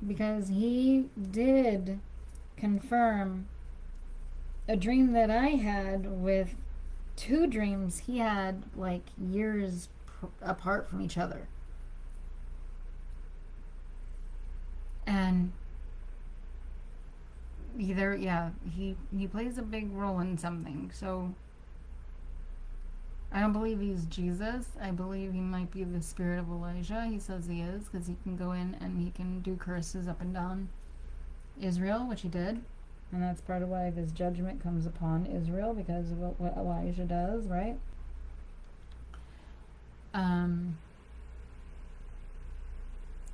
Because he did confirm a dream that I had with two dreams he had like years apart from each other. And either, he plays a big role in something. So I don't believe he's Jesus. I believe he might be the spirit of Elijah. He says he is, because he can go in and he can do curses up and down Israel, which he did. And that's part of why this judgment comes upon Israel, because of what Elijah does, right?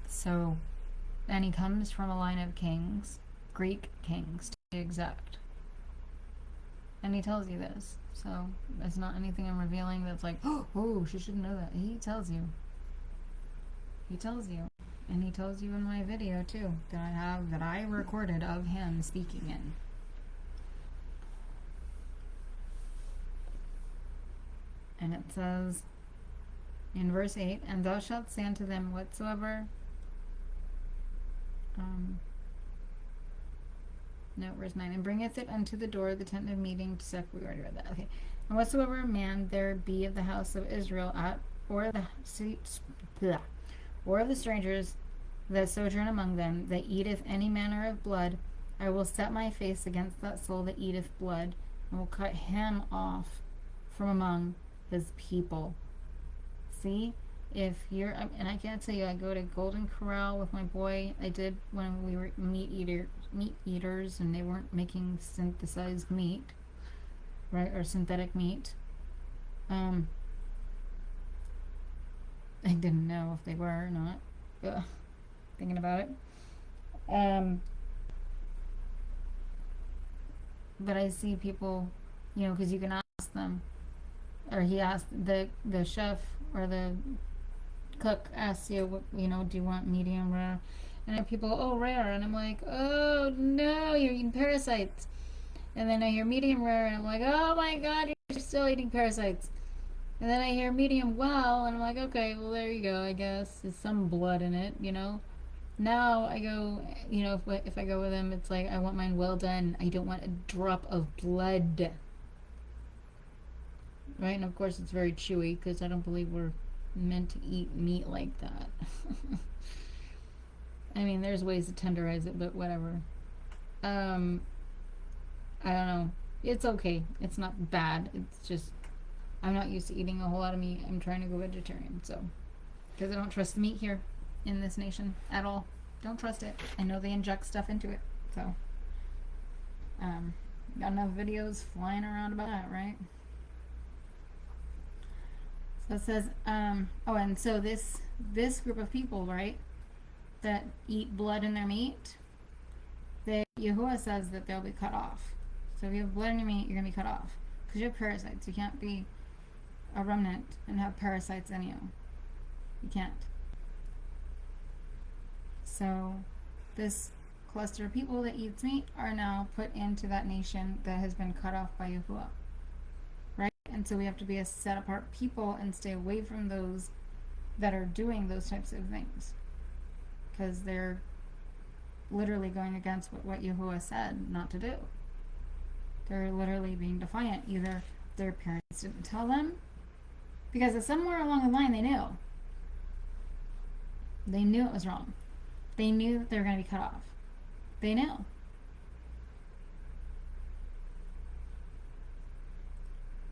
So, and he comes from a line of kings, Greek kings to be exact. And he tells you this. So, it's not anything I'm revealing that's like, oh, she shouldn't know that. He tells you. He tells you. And he tells you in my video too that I recorded of him speaking in. And it says in verse 8, and thou shalt say unto them whatsoever verse 9, and bringeth it unto the door of the tent of meeting to separate. We already read that. Okay. And whatsoever man there be of the house of Israel or of the strangers that sojourn among them, that eateth any manner of blood, I will set my face against that soul that eateth blood, and will cut him off from among his people. See? If you're, and I can't tell you, I go to Golden Corral with my boy. I did when we were meat eaters, and they weren't making synthesized meat, right, or synthetic meat. I didn't know if they were or not. Ugh, thinking about it. But I see people, because you can ask them, or he asked the chef or the cook asks you, do you want medium rare? And then people, oh, rare, and I'm like, oh no, you're eating parasites. And then I hear medium rare, and I'm like, oh my god, you're still eating parasites. And then I hear medium well, and I'm like, okay, well, there you go, I guess. There's some blood in it, Now I go, if I go with him, it's like, I want mine well done. I don't want a drop of blood. Right? And of course, it's very chewy, because I don't believe we're meant to eat meat like that. I mean, there's ways to tenderize it, but whatever. I don't know. It's okay. It's not bad. It's just, I'm not used to eating a whole lot of meat. I'm trying to go vegetarian, so. Because I don't trust the meat here in this nation at all. Don't trust it. I know they inject stuff into it, so. Got enough videos flying around about that, right? So it says, and so this group of people, right, that eat blood in their meat, Yahuwah says that they'll be cut off. So if you have blood in your meat, you're going to be cut off. Because you have parasites. You can't be a remnant and have parasites in you. You can't. So this cluster of people that eats meat are now put into that nation that has been cut off by Yahuwah. Right? And so we have to be a set apart people and stay away from those that are doing those types of things. Because they're literally going against what Yahuwah said not to do. They're literally being defiant. Either their parents didn't tell them, because somewhere along the line they knew. They knew it was wrong. They knew that they were going to be cut off. They knew.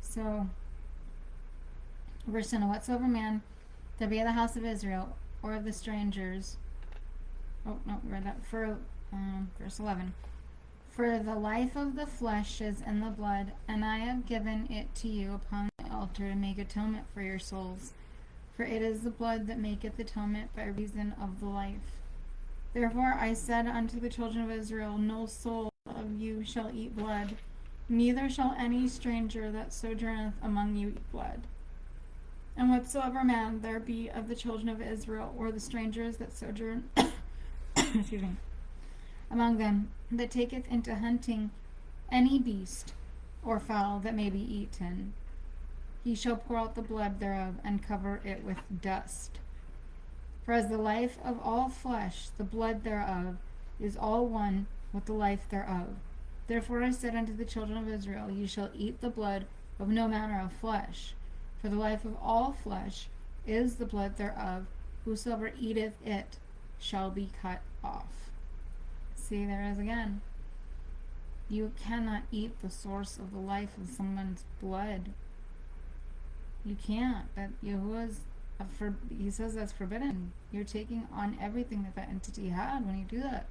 So, verse 10, whatsoever man that be of the house of Israel, or of the strangers, oh, no, we read that, for, verse 11, For the life of the flesh is in the blood, and I have given it to you upon the altar to make atonement for your souls. For it is the blood that maketh atonement by reason of the life. Therefore I said unto the children of Israel, no soul of you shall eat blood, neither shall any stranger that sojourneth among you eat blood. And whatsoever man there be of the children of Israel, or the strangers that sojourn excuse me, among them, that taketh into hunting any beast or fowl that may be eaten, he shall pour out the blood thereof, and cover it with dust. For as the life of all flesh, the blood thereof is all one with the life thereof. Therefore I said unto the children of Israel, ye shall eat the blood of no manner of flesh. For the life of all flesh is the blood thereof. Whosoever eateth it shall be cut off. See, there is again. You cannot eat the source of the life of someone's blood. You can't. That Yahuwah's, he says that's forbidden. You're taking on everything that entity had when you do that.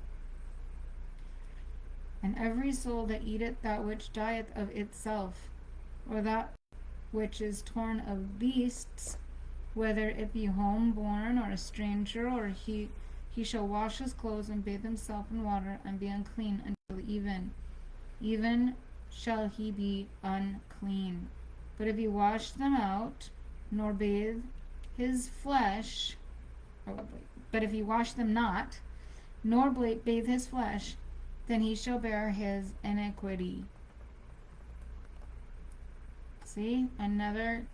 And every soul that eateth that which dieth of itself, or that which is torn of beasts, whether it be home-born or a stranger, or he shall wash his clothes and bathe himself in water, and be unclean until even. Even shall he be unclean. But if he wash them out, nor bathe his flesh, but if he wash them not, nor bathe his flesh, then he shall bear his iniquity. See, another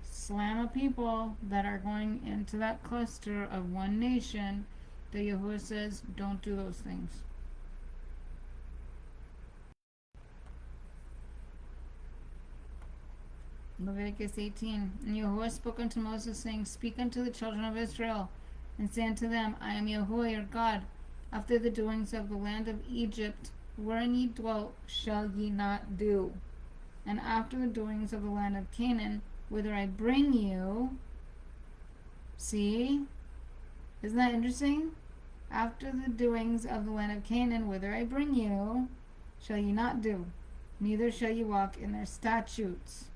slam of people that are going into that cluster of one nation that Yahuwah says, don't do those things. Leviticus 18. And Yahuwah spoke unto Moses, saying, speak unto the children of Israel, and say unto them, I am Yahuwah your God. After the doings of the land of Egypt, wherein ye dwelt, shall ye not do. And after the doings of the land of Canaan, whither I bring you. See? Isn't that interesting? After the doings of the land of Canaan, whither I bring you, shall ye not do, neither shall ye walk in their statutes.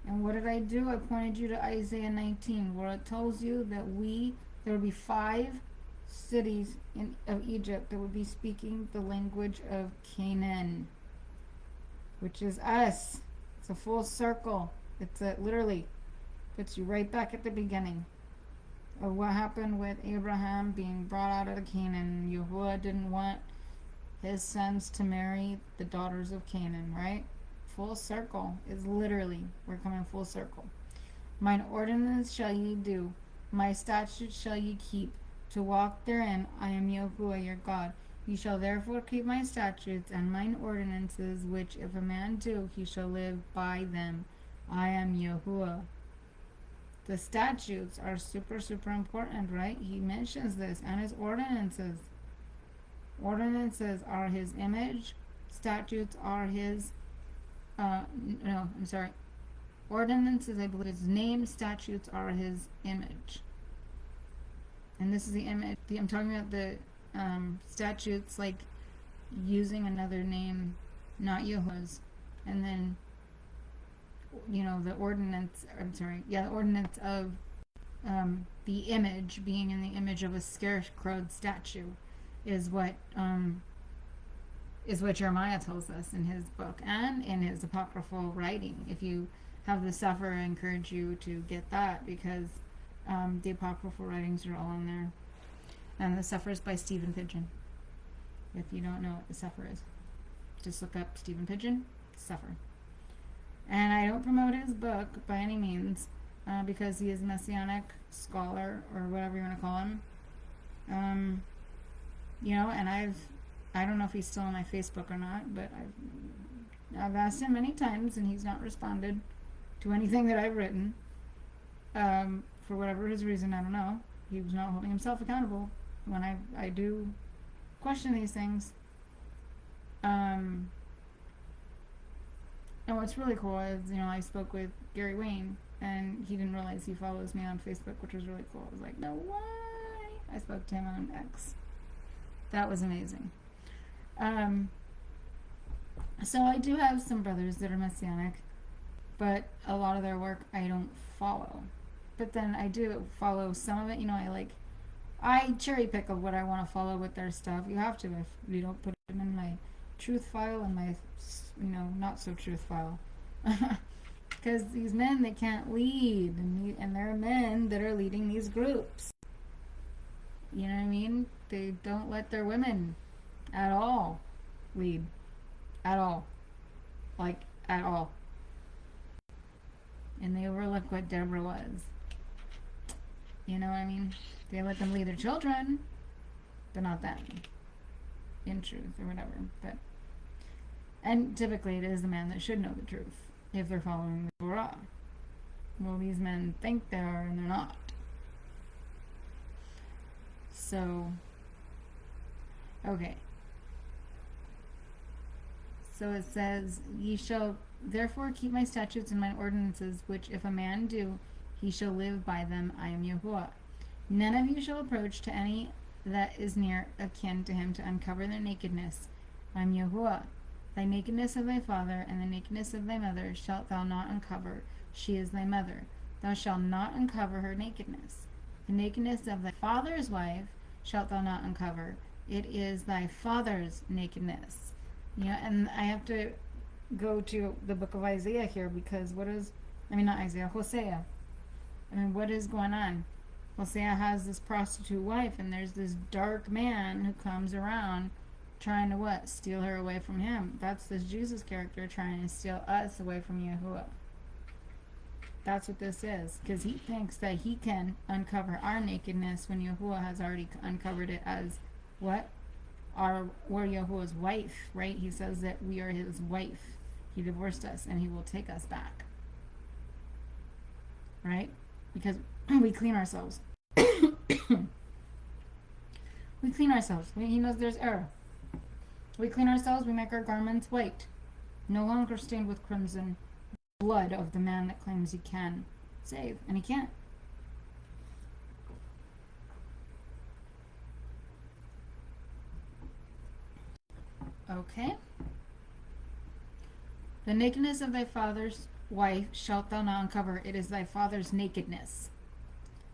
And what did I do? I pointed you to Isaiah 19, where it tells you that there will be 5 cities of Egypt that will be speaking the language of Canaan, which is us. It's a full circle. It's literally puts you right back at the beginning of what happened with Abraham being brought out of Canaan. Yahuwah didn't want his sons to marry the daughters of Canaan, right? Full circle is literally, we're coming full circle. Mine ordinance shall ye do, my statutes shall ye keep, to walk therein. I am Yahuwah your God. Ye shall therefore keep my statutes and mine ordinances, which if a man do, he shall live by them. I am Yahuwah. The statutes are super, super important, right? He mentions this, and his ordinances. Ordinances are his image. Statutes are his, ordinances, I believe, his name. Statutes are his image. And this is the image. I'm talking about the statutes, like using another name, not Yahuwah's. And then, the ordinance, the ordinance of the image, being in the image of a scarecrowed statue, is what Jeremiah tells us in his book and in his apocryphal writing. If you have the Sefer, I encourage you to get that, because the apocryphal writings are all in there. And the Sefer is by Stephen Pidgeon. If you don't know what the Sefer is, just look up Stephen Pidgeon, Sefer. And I don't promote his book by any means, because he is a messianic scholar, or whatever you want to call him. And I don't know if he's still on my Facebook or not, but I've asked him many times, and he's not responded to anything that I've written. For whatever his reason, I don't know. He was not holding himself accountable when I do question these things. And what's really cool is, I spoke with Gary Wayne, and he didn't realize he follows me on Facebook, which was really cool. I was like, no way! I spoke to him on X. That was amazing. So I do have some brothers that are Messianic, but a lot of their work I don't follow. But then I do follow some of it. I cherry pick of what I want to follow with their stuff. You have to if you don't put them in my truth file and my, not so truth file. Because these men, they can't lead, and there are men that are leading these groups. You know what I mean? They don't let their women at all lead. At all. Like, at all. And they overlook what Deborah was. You know what I mean? They let them lead their children, but not them. In truth, or whatever. And typically it is the man that should know the truth, if they're following the Torah. Well, these men think they are, and they're not. So, okay. So it says, ye shall therefore keep my statutes and my ordinances, which if a man do, he shall live by them. I am Yahuwah. None of you shall approach to any that is near akin to him to uncover their nakedness. I am Yahuwah. Thy nakedness of thy father and the nakedness of thy mother shalt thou not uncover. She is thy mother. Thou shalt not uncover her nakedness. The nakedness of thy father's wife shalt thou not uncover. It is thy father's nakedness. And I have to go to the book of Isaiah here because Hosea. What is going on? Hosea has this prostitute wife, and there's this dark man who comes around trying to what? Steal her away from him. That's this Jesus character trying to steal us away from Yahuwah. That's what this is. Because he thinks that he can uncover our nakedness when Yahuwah has already uncovered it as what? We're Yahuwah's wife, right? He says that we are his wife. He divorced us and he will take us back. Right? Because we clean ourselves. We clean ourselves. He knows there's error. We clean ourselves, we make our garments white, no longer stained with crimson, blood of the man that claims he can save, and he can't. Okay. The nakedness of thy father's wife shalt thou not uncover. It is thy father's nakedness.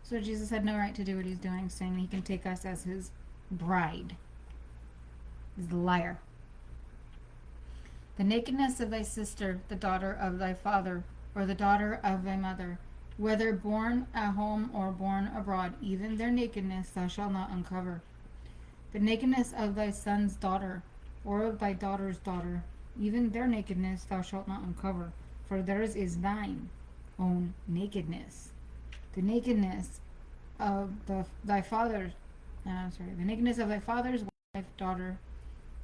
So Jesus had no right to do what he's doing, saying he can take us as his bride. He's the liar. The nakedness of thy sister, the daughter of thy father, or the daughter of thy mother, whether born at home or born abroad, even their nakedness thou shalt not uncover. The nakedness of thy son's daughter, or of thy daughter's daughter, even their nakedness thou shalt not uncover, for theirs is thine own nakedness. The nakedness of thy father's, the nakedness of thy father's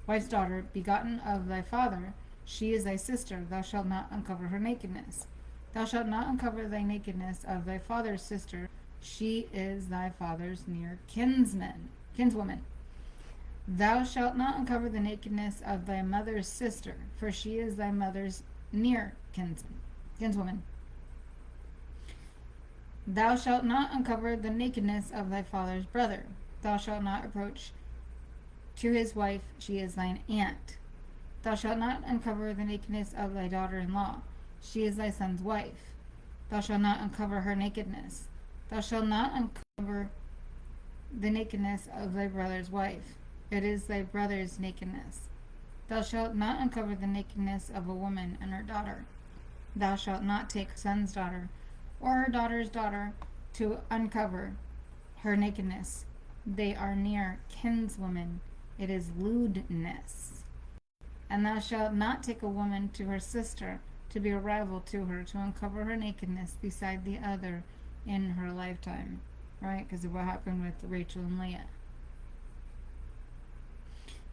wife's daughter, begotten of thy father, she is thy sister. Thou shalt not uncover her nakedness. Thou shalt not uncover thy nakedness of thy father's sister. She is thy father's near kinswoman. Thou shalt not uncover the nakedness of thy mother's sister, for she is thy mother's near kinswoman. Thou shalt not uncover the nakedness of thy father's brother. Thou shalt not approach to his wife, she is thine aunt. Thou shalt not uncover the nakedness of thy daughter-in-law. She is thy son's wife. Thou shalt not uncover her nakedness. Thou shalt not uncover the nakedness of thy brother's wife. It is thy brother's nakedness. Thou shalt not uncover the nakedness of a woman and her daughter. Thou shalt not take her son's daughter or her daughter's daughter to uncover her nakedness. They are near kinswomen. It is lewdness. And thou shalt not take a woman to her sister to be a rival to her, to uncover her nakedness beside the other in her lifetime. Right? Because of what happened with Rachel and Leah.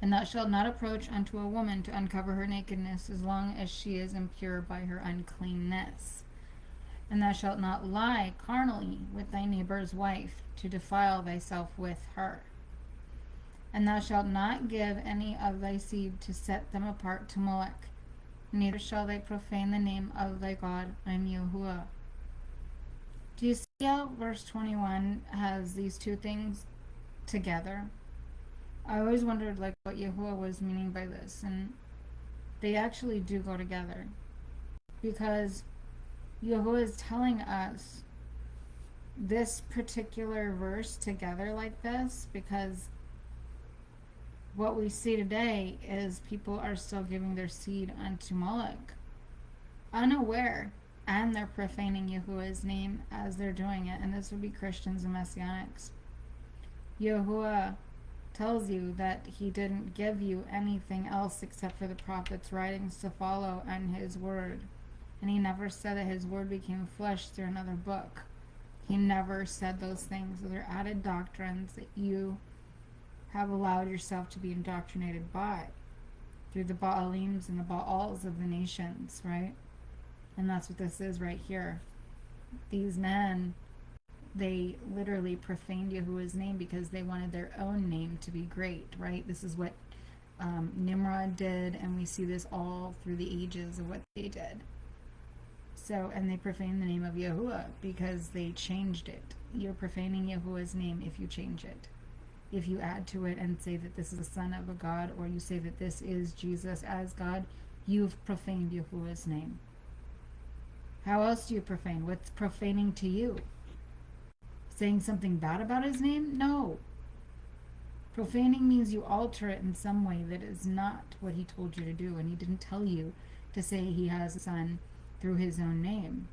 And thou shalt not approach unto a woman to uncover her nakedness, as long as she is impure by her uncleanness. And thou shalt not lie carnally with thy neighbor's wife, to defile thyself with her. And thou shalt not give any of thy seed to set them apart to Molech, neither shall they profane the name of thy God. I am Yahuwah. Do you see how verse 21 has these two things together? I always wondered what Yahuwah was meaning by this, and They actually do go together. Because Yahuwah is telling us this particular verse together like this because what we see today is people are still giving their seed unto Moloch, unaware, and they're profaning Yahuwah's name as they're doing it, and this would be Christians and Messianics. Yahuwah tells you that he didn't give you anything else except for the prophet's writings to follow and his word. And he never said that his word became flesh through another book. He never said those things. Those are added doctrines that you have allowed yourself to be indoctrinated by through the Baalims and the Baals of the nations, right? And that's what this is right here. These men, they literally profaned Yahuwah's name because they wanted their own name to be great, right? This is what Nimrod did, and we see this all through the ages of what they did. So, and they profaned the name of Yahuwah because they changed it. You're profaning Yahuwah's name if you change it. If you add to it and say that this is the son of a God, or you say that this is Jesus as God, you've profaned Yahuwah's name. How else do you profane? What's profaning to you? Saying something bad about his name? No. Profaning means you alter it in some way that is not what he told you to do, and he didn't tell you to say he has a son through his own name.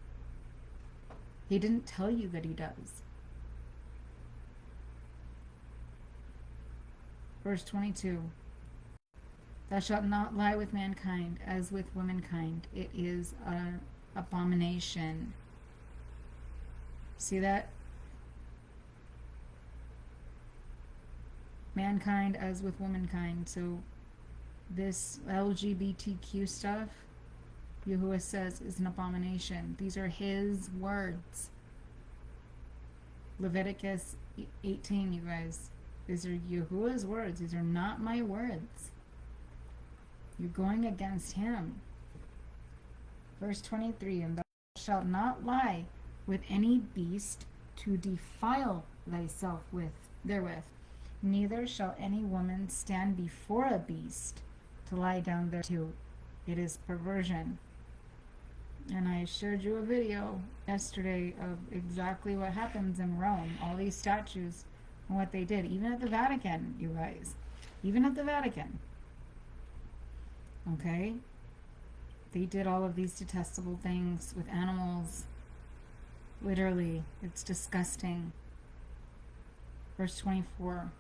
He didn't tell you that he does. Verse 22. Thou shalt not lie with mankind as with womankind. It is an abomination. See that? Mankind as with womankind. So this LGBTQ stuff, Yahuwah says, is an abomination. These are his words. Leviticus 18, you guys. These are Yahuwah's words. These are not my words. You're going against him. Verse 23, and thou shalt not lie with any beast to defile thyself therewith. Neither shall any woman stand before a beast to lie down thereto. It is perversion. And I showed you a video yesterday of exactly what happens in Rome. All these statues and what they did. Even at the Vatican, you guys. Even at the Vatican. Okay? They did all of these detestable things with animals. Literally. It's disgusting. Verse 24.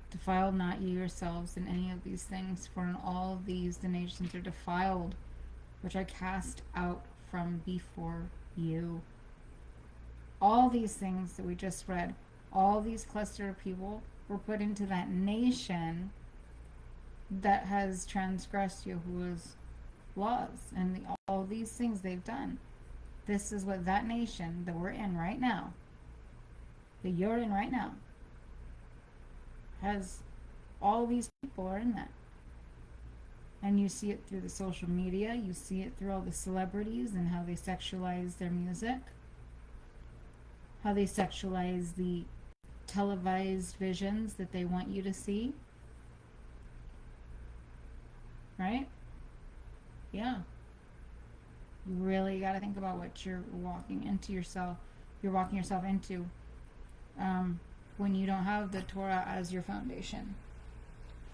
Defile not ye yourselves in any of these things, for in all of these the nations are defiled, which I cast out from before you. All these things that we just read, all these cluster of people were put into that nation that has transgressed Yahuwah's laws, and all these things they've done. This is what that nation that we're in right now, that you're in right now, has. All these people are in that. And you see it through the social media. You see it through all the celebrities and how they sexualize their music. How they sexualize the televised visions that they want you to see. Right? Yeah. You really got to think about what you're walking into yourself. You're walking yourself into when you don't have the Torah as your foundation.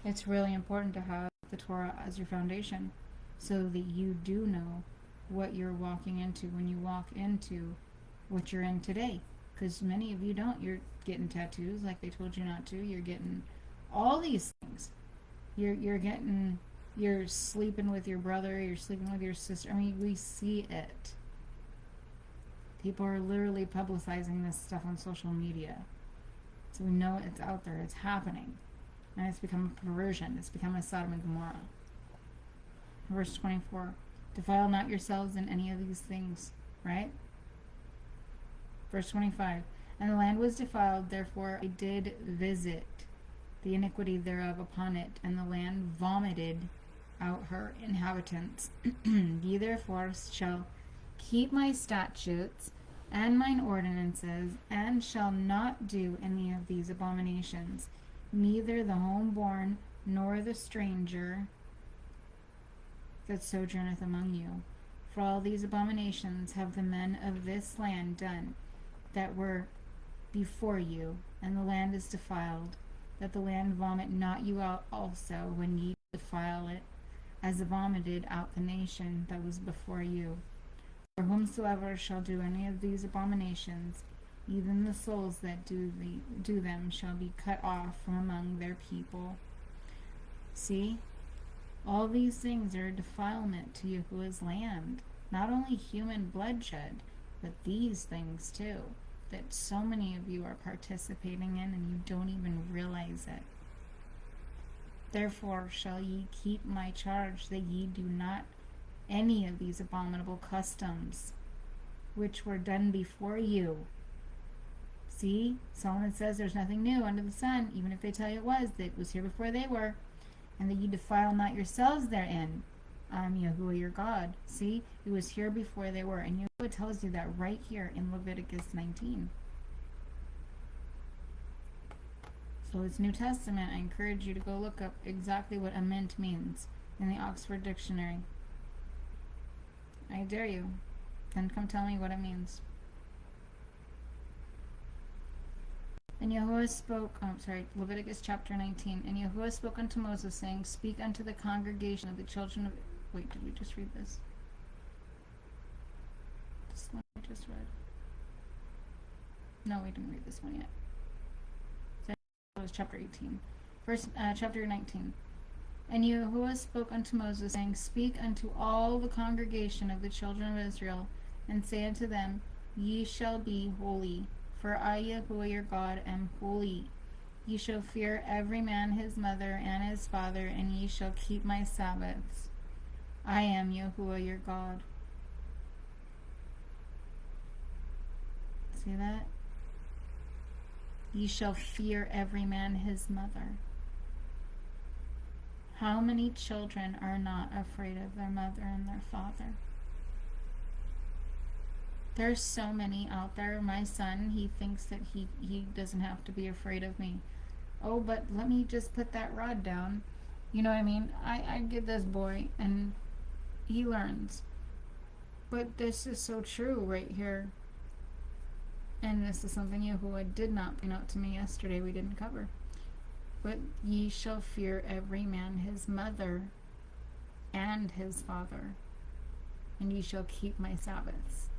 It's really important to have the Torah as your foundation so that you do know what you're walking into when you walk into what you're in today. Because many of you don't. You're getting tattoos like they told you not to. You're getting all these things. You're sleeping with your brother. You're sleeping with your sister. I mean, we see it. People are literally publicizing this stuff on social media. So we know it's out there. It's happening. And it's become a perversion. It's become a Sodom and Gomorrah. Verse 24. Defile not yourselves in any of these things. Right? Verse 25. And the land was defiled, therefore I did visit the iniquity thereof upon it, and the land vomited out her inhabitants. Ye therefore shall keep my statutes and mine ordinances, and shall not do any of these abominations, neither the homeborn nor the stranger, that sojourneth among you. For all these abominations have the men of this land done that were before you, and the land is defiled, that the land vomit not you out also when ye defile it, as it vomited out the nation that was before you. For whomsoever shall do any of these abominations, even the souls that do them shall be cut off from among their people. See, all these things are a defilement to Yahuwah's land. Not only human bloodshed, but these things too, that so many of you are participating in and you don't even realize it. Therefore shall ye keep my charge, that ye do not any of these abominable customs which were done before you. See, Solomon says there's nothing new under the sun, even if they tell you that it was here before they were, and that ye defile not yourselves therein. I am Yahuwah your God. See, it was here before they were, and Yahuwah tells you that right here in Leviticus 19. So it's New Testament. I encourage you to go look up exactly what ament means in the Oxford Dictionary. I dare you. Then come tell me what it means. And Yahuwah spoke, Leviticus chapter 19. And Yahuwah spoke unto Moses, saying, Speak unto the congregation of the children of... Wait, did we just read this? This one I just read. No, we didn't read this one yet. So it was chapter 18. Chapter 19. And Yahuwah spoke unto Moses, saying, Speak unto all the congregation of the children of Israel, and say unto them, Ye shall be holy, for I, Yahuwah your God, am holy. Ye shall fear every man his mother and his father, and ye shall keep my Sabbaths. I am Yahuwah your God. See that? Ye shall fear every man his mother. How many children are not afraid of their mother and their father? There's so many out there. My son, he thinks that he doesn't have to be afraid of me. Oh, but let me just put that rod down. You know what I mean? I give this boy, and he learns. But this is so true right here. And this is something Yahuwah did not point out to me yesterday. We didn't cover. But ye shall fear every man his mother and his father, and ye shall keep my Sabbaths.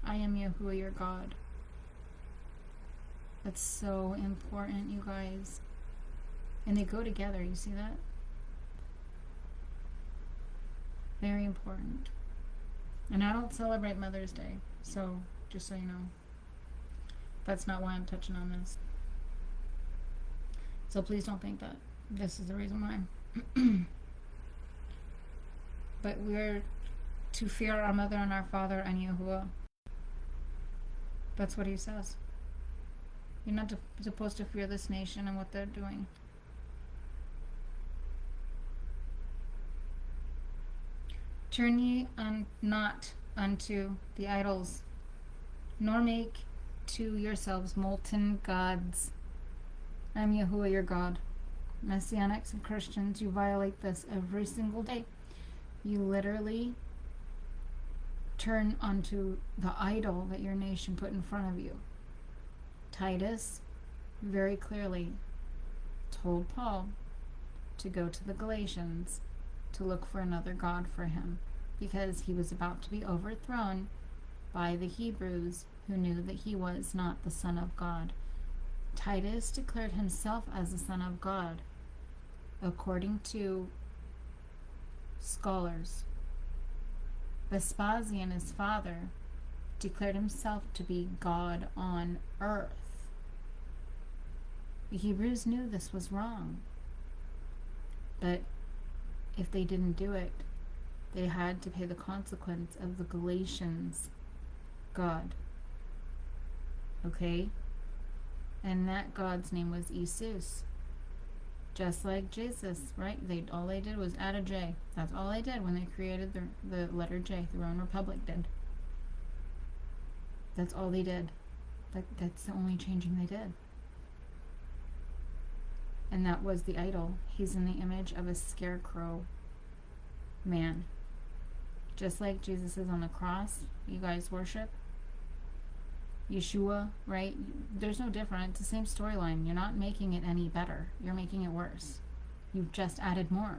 I am Yahuwah your God. That's so important, you guys. And they go together, you see that? Very important. And I don't celebrate Mother's Day, so just so you know. That's not why I'm touching on this. So please don't think that this is the reason why. But we're to fear our mother and our father and Yahuwah. That's what he says. You're not supposed to fear this nation and what they're doing. Turn ye not unto the idols, nor make to yourselves molten gods. I am Yahuwah your God. Messianics and Christians, you violate this every single day. You literally turn onto the idol that your nation put in front of you. Titus very clearly told Paul to go to the Galatians to look for another God for him, because he was about to be overthrown by the Hebrews who knew that he was not the Son of God. Titus declared himself as the Son of God, according to scholars. Vespasian, his father, declared himself to be God on earth. The Hebrews knew this was wrong, but if they didn't do it, they had to pay the consequence of the Galatians' God. Okay? And that God's name was Isus. Just like Jesus, right? All they did was add a J. That's all they did when they created the letter J. The Roman Republic did. That's all they did. That's the only changing they did. And that was the idol. He's in the image of a scarecrow man. Just like Jesus is on the cross, you guys worship Yeshua, right? There's no difference. It's the same storyline. You're not making it any better. You're making it worse. You've just added more.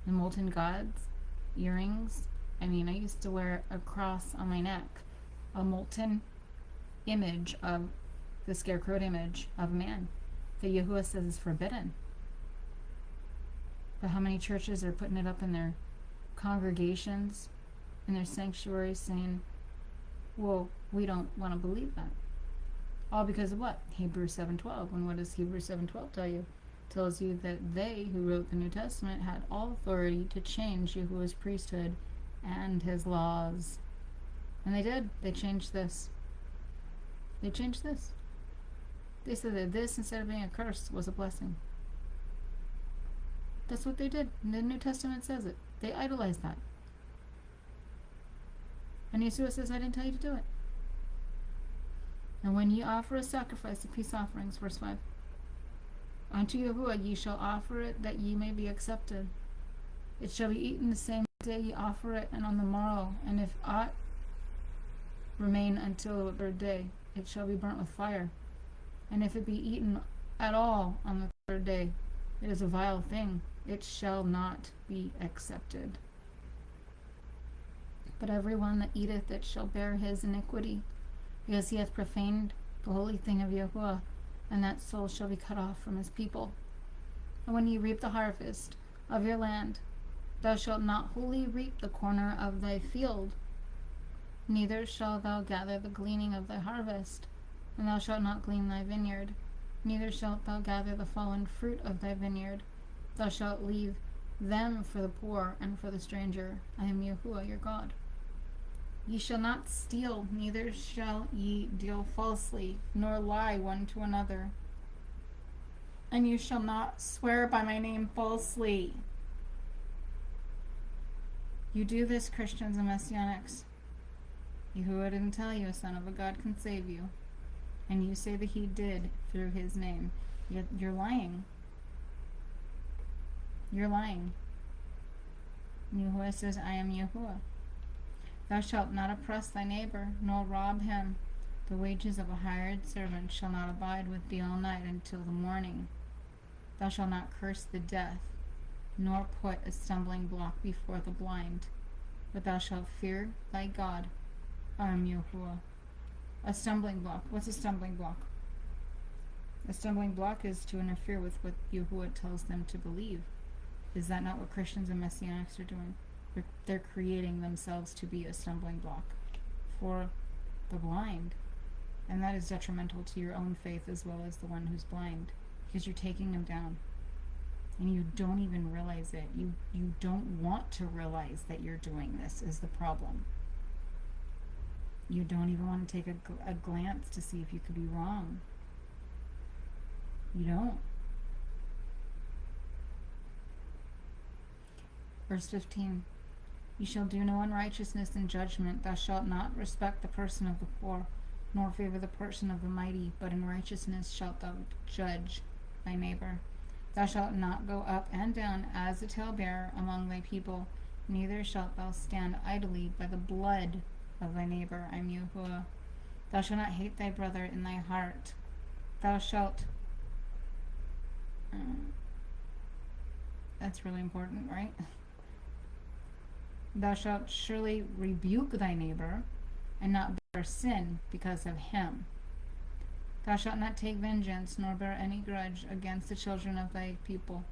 The molten gods, earrings. I mean, I used to wear a cross on my neck, a molten image of the scarecrow image of man that Yahuwah says is forbidden. But how many churches are putting it up in their congregations, in their sanctuaries, saying, well, we don't want to believe that. All because of what? Hebrews 7:12. And what does Hebrews 7:12 tell you? It tells you that they who wrote the New Testament had all authority to change Yahuwah's priesthood and his laws. And they did. They changed this. They changed this. They said that this, instead of being a curse, was a blessing. That's what they did. And the New Testament says it. They idolized that. And Yeshua says, I didn't tell you to do it. And when ye offer a sacrifice of peace offerings, verse 5, unto Yahuwah ye shall offer it, that ye may be accepted. It shall be eaten the same day ye offer it, and on the morrow. And if aught remain until the third day, it shall be burnt with fire. And if it be eaten at all on the third day, it is a vile thing. It shall not be accepted. But every one that eateth it shall bear his iniquity, because he hath profaned the holy thing of Yahuwah, and that soul shall be cut off from his people. And when ye reap the harvest of your land, thou shalt not wholly reap the corner of thy field, neither shalt thou gather the gleaning of thy harvest, and thou shalt not glean thy vineyard, neither shalt thou gather the fallen fruit of thy vineyard. Thou shalt leave them for the poor and for the stranger. I am Yahuwah your God. Ye shall not steal, neither shall ye deal falsely, nor lie one to another. And you shall not swear by my name falsely. You do this, Christians and Messianics. Yahuwah didn't tell you a son of a God can save you. And you say that he did through his name. Yet you're lying. You're lying. Yahuwah says, I am Yahuwah. Thou shalt not oppress thy neighbor, nor rob him. The wages of a hired servant shall not abide with thee all night until the morning. Thou shalt not curse the deaf, nor put a stumbling block before the blind. But thou shalt fear thy God. I am Yahuwah. A stumbling block. What's a stumbling block? A stumbling block is to interfere with what Yahuwah tells them to believe. Is that not what Christians and Messianics are doing? They're creating themselves to be a stumbling block for the blind. And that is detrimental to your own faith as well as the one who's blind, because you're taking them down. And you don't even realize it. You don't want to realize that you're doing this is the problem. You don't even want to take a glance to see if you could be wrong. You don't. Verse 15. You shall do no unrighteousness in judgment. Thou shalt not respect the person of the poor, nor favor the person of the mighty, but in righteousness shalt thou judge thy neighbor. Thou shalt not go up and down as a talebearer among thy people, neither shalt thou stand idly by the blood of thy neighbor. I am Yahuwah. Thou shalt not hate thy brother in thy heart. Thou shalt... that's really important, right? Thou shalt surely rebuke thy neighbor, and not bear sin because of him. Thou shalt not take vengeance, nor bear any grudge against the children of thy people,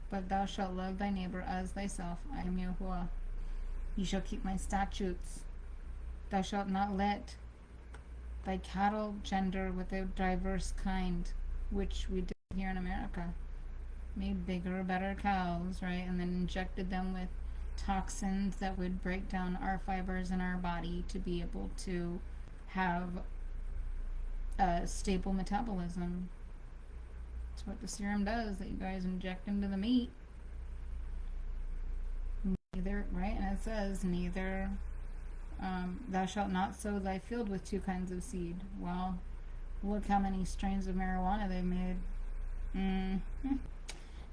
but thou shalt love thy neighbor as thyself. I am Yahuwah. You shall keep my statutes. Thou shalt not let thy cattle gender with a diverse kind, which we did here in America. Made bigger, better cows, right? And then injected them with toxins that would break down our fibers in our body to be able to have a stable metabolism. That's what the serum does that you guys inject into the meat. Neither, right? And it says, neither thou shalt not sow thy field with two kinds of seed. Well, look how many strains of marijuana they made.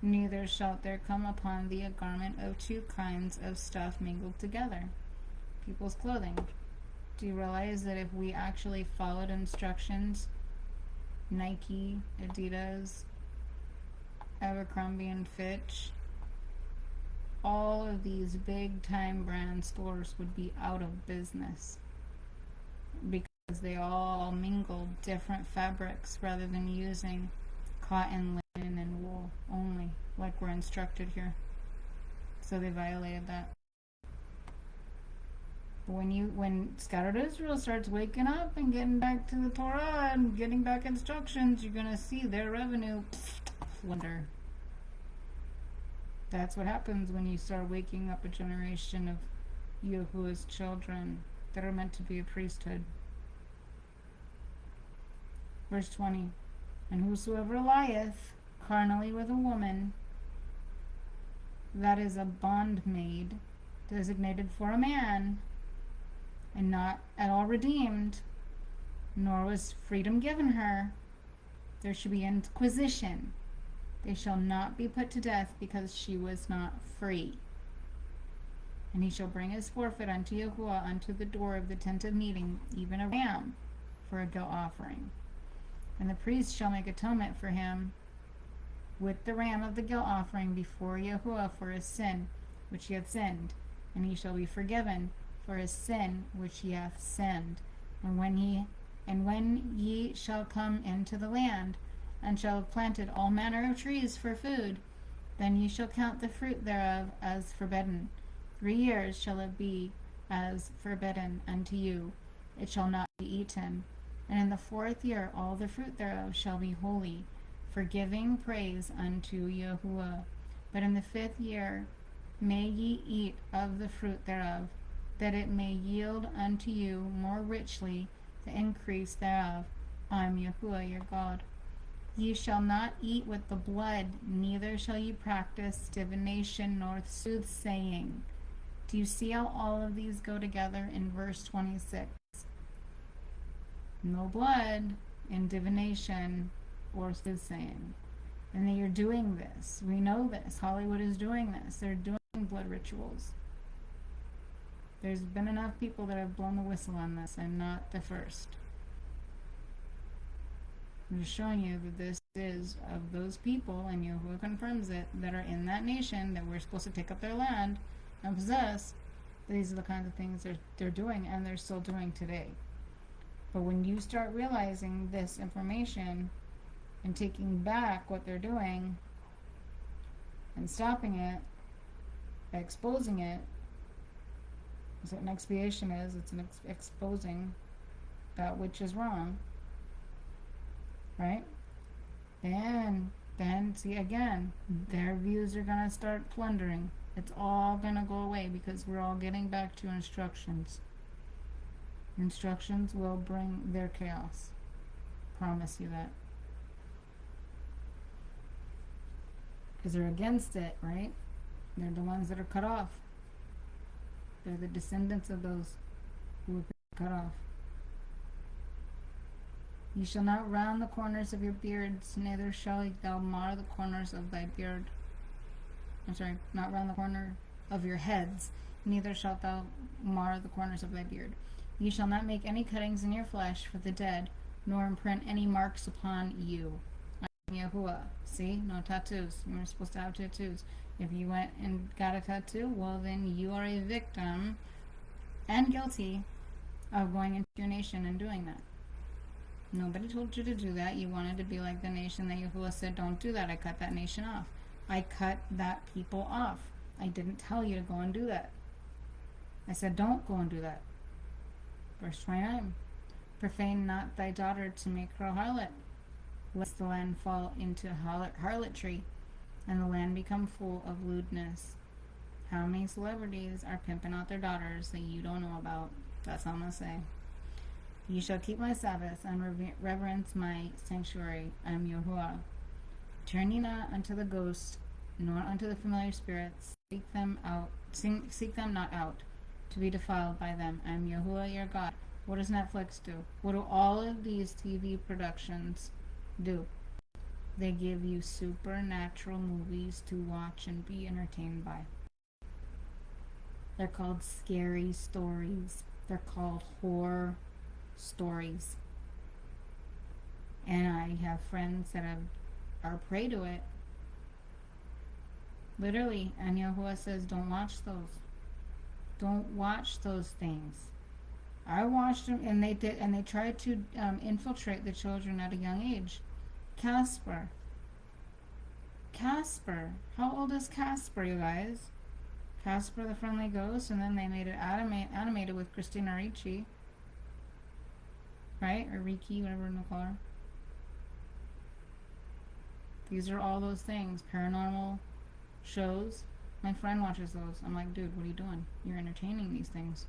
Neither shalt there come upon thee a garment of two kinds of stuff mingled together. People's clothing. Do you realize that if we actually followed instructions, Nike, Adidas, Abercrombie and Fitch, all of these big time brand stores would be out of business because they all mingled different fabrics rather than using cotton, linen, and wool only, like we're instructed here. So they violated that. When scattered Israel starts waking up and getting back to the Torah and getting back instructions, you're gonna see their revenue flutter. That's what happens when you start waking up a generation of Yahuwah's children that are meant to be a priesthood. Verse 20. And whosoever lieth carnally with a woman, that is a bondmaid, designated for a man, and not at all redeemed, nor was freedom given her, there should be inquisition. They shall not be put to death because she was not free. And he shall bring his forfeit unto Yahuwah unto the door of the tent of meeting, even a ram, for a guilt offering. And the priest shall make atonement for him with the ram of the guilt offering before Yahuwah for his sin which he hath sinned, and he shall be forgiven for his sin which he hath sinned. And when ye shall come into the land, and shall have planted all manner of trees for food, then ye shall count the fruit thereof as forbidden. 3 years shall it be as forbidden unto you, it shall not be eaten. And in the 4th year all the fruit thereof shall be holy, for giving praise unto Yahuwah. But in the 5th year may ye eat of the fruit thereof, that it may yield unto you more richly the increase thereof. I am Yahuwah your God. Ye shall not eat with the blood, neither shall ye practice divination nor soothsaying. Do you see how all of these go together in verse 26? No blood in divination or soothsaying. And they are doing this. We know this. Hollywood is doing this. They're doing blood rituals. There's been enough people that have blown the whistle on this. I'm not the first. I'm just showing you that this is of those people, and Yahuwah confirms it, that are in that nation that we're supposed to take up their land and possess. These are the kinds of things they're doing, and they're still doing today. But when you start realizing this information and taking back what they're doing and stopping it, exposing it, that's what an expiation is. It's an exposing that which is wrong. Right? Then see again, their views are going to start plundering. It's all going to go away because we're all getting back to instructions. Instructions will bring their chaos. Promise you that. Because they're against it, right? They're the ones that are cut off. They're the descendants of those who were cut off. Ye shall not round the corners of your beards, neither shall thou mar the corners of thy beard. Not round the corner of your heads, neither shalt thou mar the corners of thy beard. Ye shall not make any cuttings in your flesh for the dead, nor imprint any marks upon you. I am Yahuwah. See? No tattoos. You weren't supposed to have tattoos. If you went and got a tattoo, well then you are a victim and guilty of going into your nation and doing that. Nobody told you to do that. You wanted to be like the nation that Yahuwah said, don't do that. I cut that nation off. I cut that people off. I didn't tell you to go and do that. I said, don't go and do that. Verse 29. Profane not thy daughter to make her a harlot, lest the land fall into harlotry, and the land become full of lewdness. How many celebrities are pimping out their daughters that you don't know about? That's all I'm going to say. Ye shall keep my Sabbaths and reverence my sanctuary. I am Yahuwah. Turn ye not unto the ghost, nor unto the familiar spirits. Seek them not out, to be defiled by them. I am Yahuwah your God. What does Netflix do? What do all of these TV productions do? They give you supernatural movies to watch and be entertained by. They're called scary stories. They're called horror stories. And I have friends that are prey to it. Literally. And Yahuwah says, don't watch those. Don't watch those things. I watched them, and they did, and they tried to infiltrate the children at a young age. Casper. How old is Casper, you guys? Casper the Friendly Ghost, and then they made it animated with Christina Ricci. Right? Or Ricci, whatever you call her. These are all those things. Paranormal shows. My friend watches those. I'm like, dude, what are you doing? You're entertaining these things.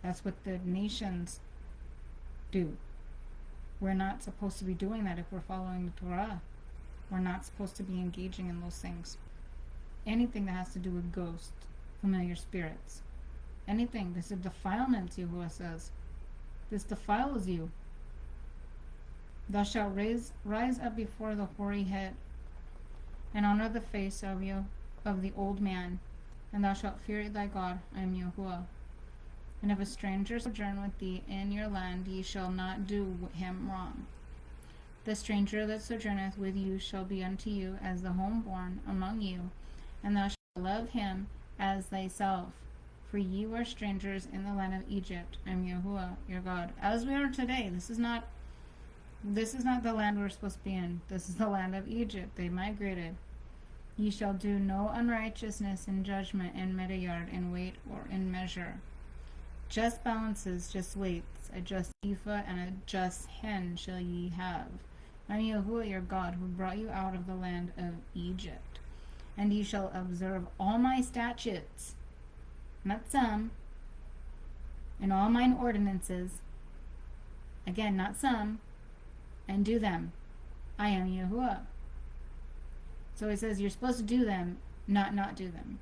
That's what the nations do. We're not supposed to be doing that if we're following the Torah. We're not supposed to be engaging in those things. Anything that has to do with ghosts, familiar spirits. Anything. This is defilement, Yahuwah says. This defiles you. Thou shalt rise up before the hoary head, and honor the face of the old man, and thou shalt fear thy God. I am Yahuwah. And if a stranger sojourn with thee in your land, ye shall not do him wrong. The stranger that sojourneth with you shall be unto you as the homeborn among you, and thou shalt love him as thyself. For ye were strangers in the land of Egypt. I am Yahuwah, your God. As we are today, this is not the land we're supposed to be in. This is the land of Egypt. They migrated. Ye shall do no unrighteousness in judgment, in medayard, in weight, or in measure. Just balances, just weights, a just ephah and a just hin shall ye have. I am Yahuwah your God, who brought you out of the land of Egypt. And ye shall observe all my statutes, not some, and all mine ordinances, again, not some, and do them. I am Yahuwah. So it says you're supposed to do them, not do them.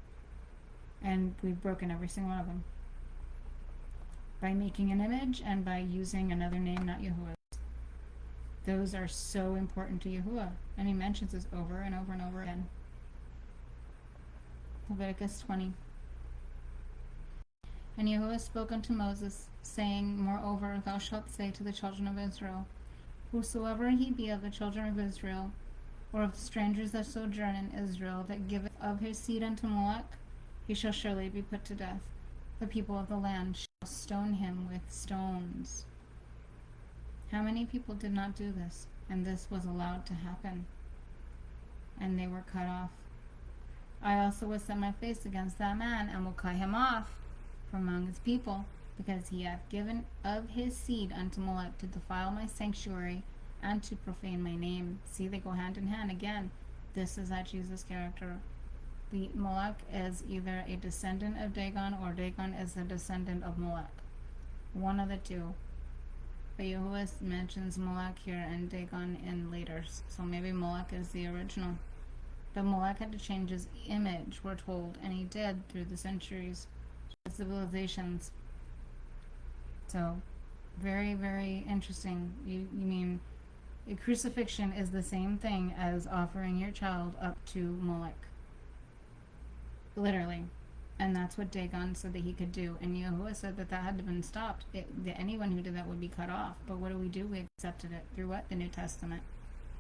And we've broken every single one of them. By making an image and by using another name, not Yahuwah's. Those are so important to Yahuwah. And he mentions this over and over and over again. Leviticus 20. And Yahuwah spoke unto Moses, saying, Moreover, thou shalt say to the children of Israel, Whosoever he be of the children of Israel, or of the strangers that sojourn in Israel, that giveth of his seed unto Moloch, he shall surely be put to death. The people of the land shall stone him with stones. How many people did not do this? And this was allowed to happen. And they were cut off. I also will set my face against that man, and will cut him off from among his people, because he hath given of his seed unto Moloch to defile my sanctuary, and to profane my name. See, they go hand in hand again. This is that Jesus character. The Moloch is either a descendant of Dagon, or Dagon is a descendant of Moloch. One of the two. But Yahuwah mentions Moloch here and Dagon in later. So maybe Moloch is the original. But Moloch had to change his image, we're told, and he did through the centuries, the civilizations. So, very, very interesting. You mean a crucifixion is the same thing as offering your child up to Moloch. Literally. And that's what Dagon said that he could do. And Yahuwah said that had to been stopped. Anyone who did that would be cut off. But what do? We accepted it. Through what? The New Testament.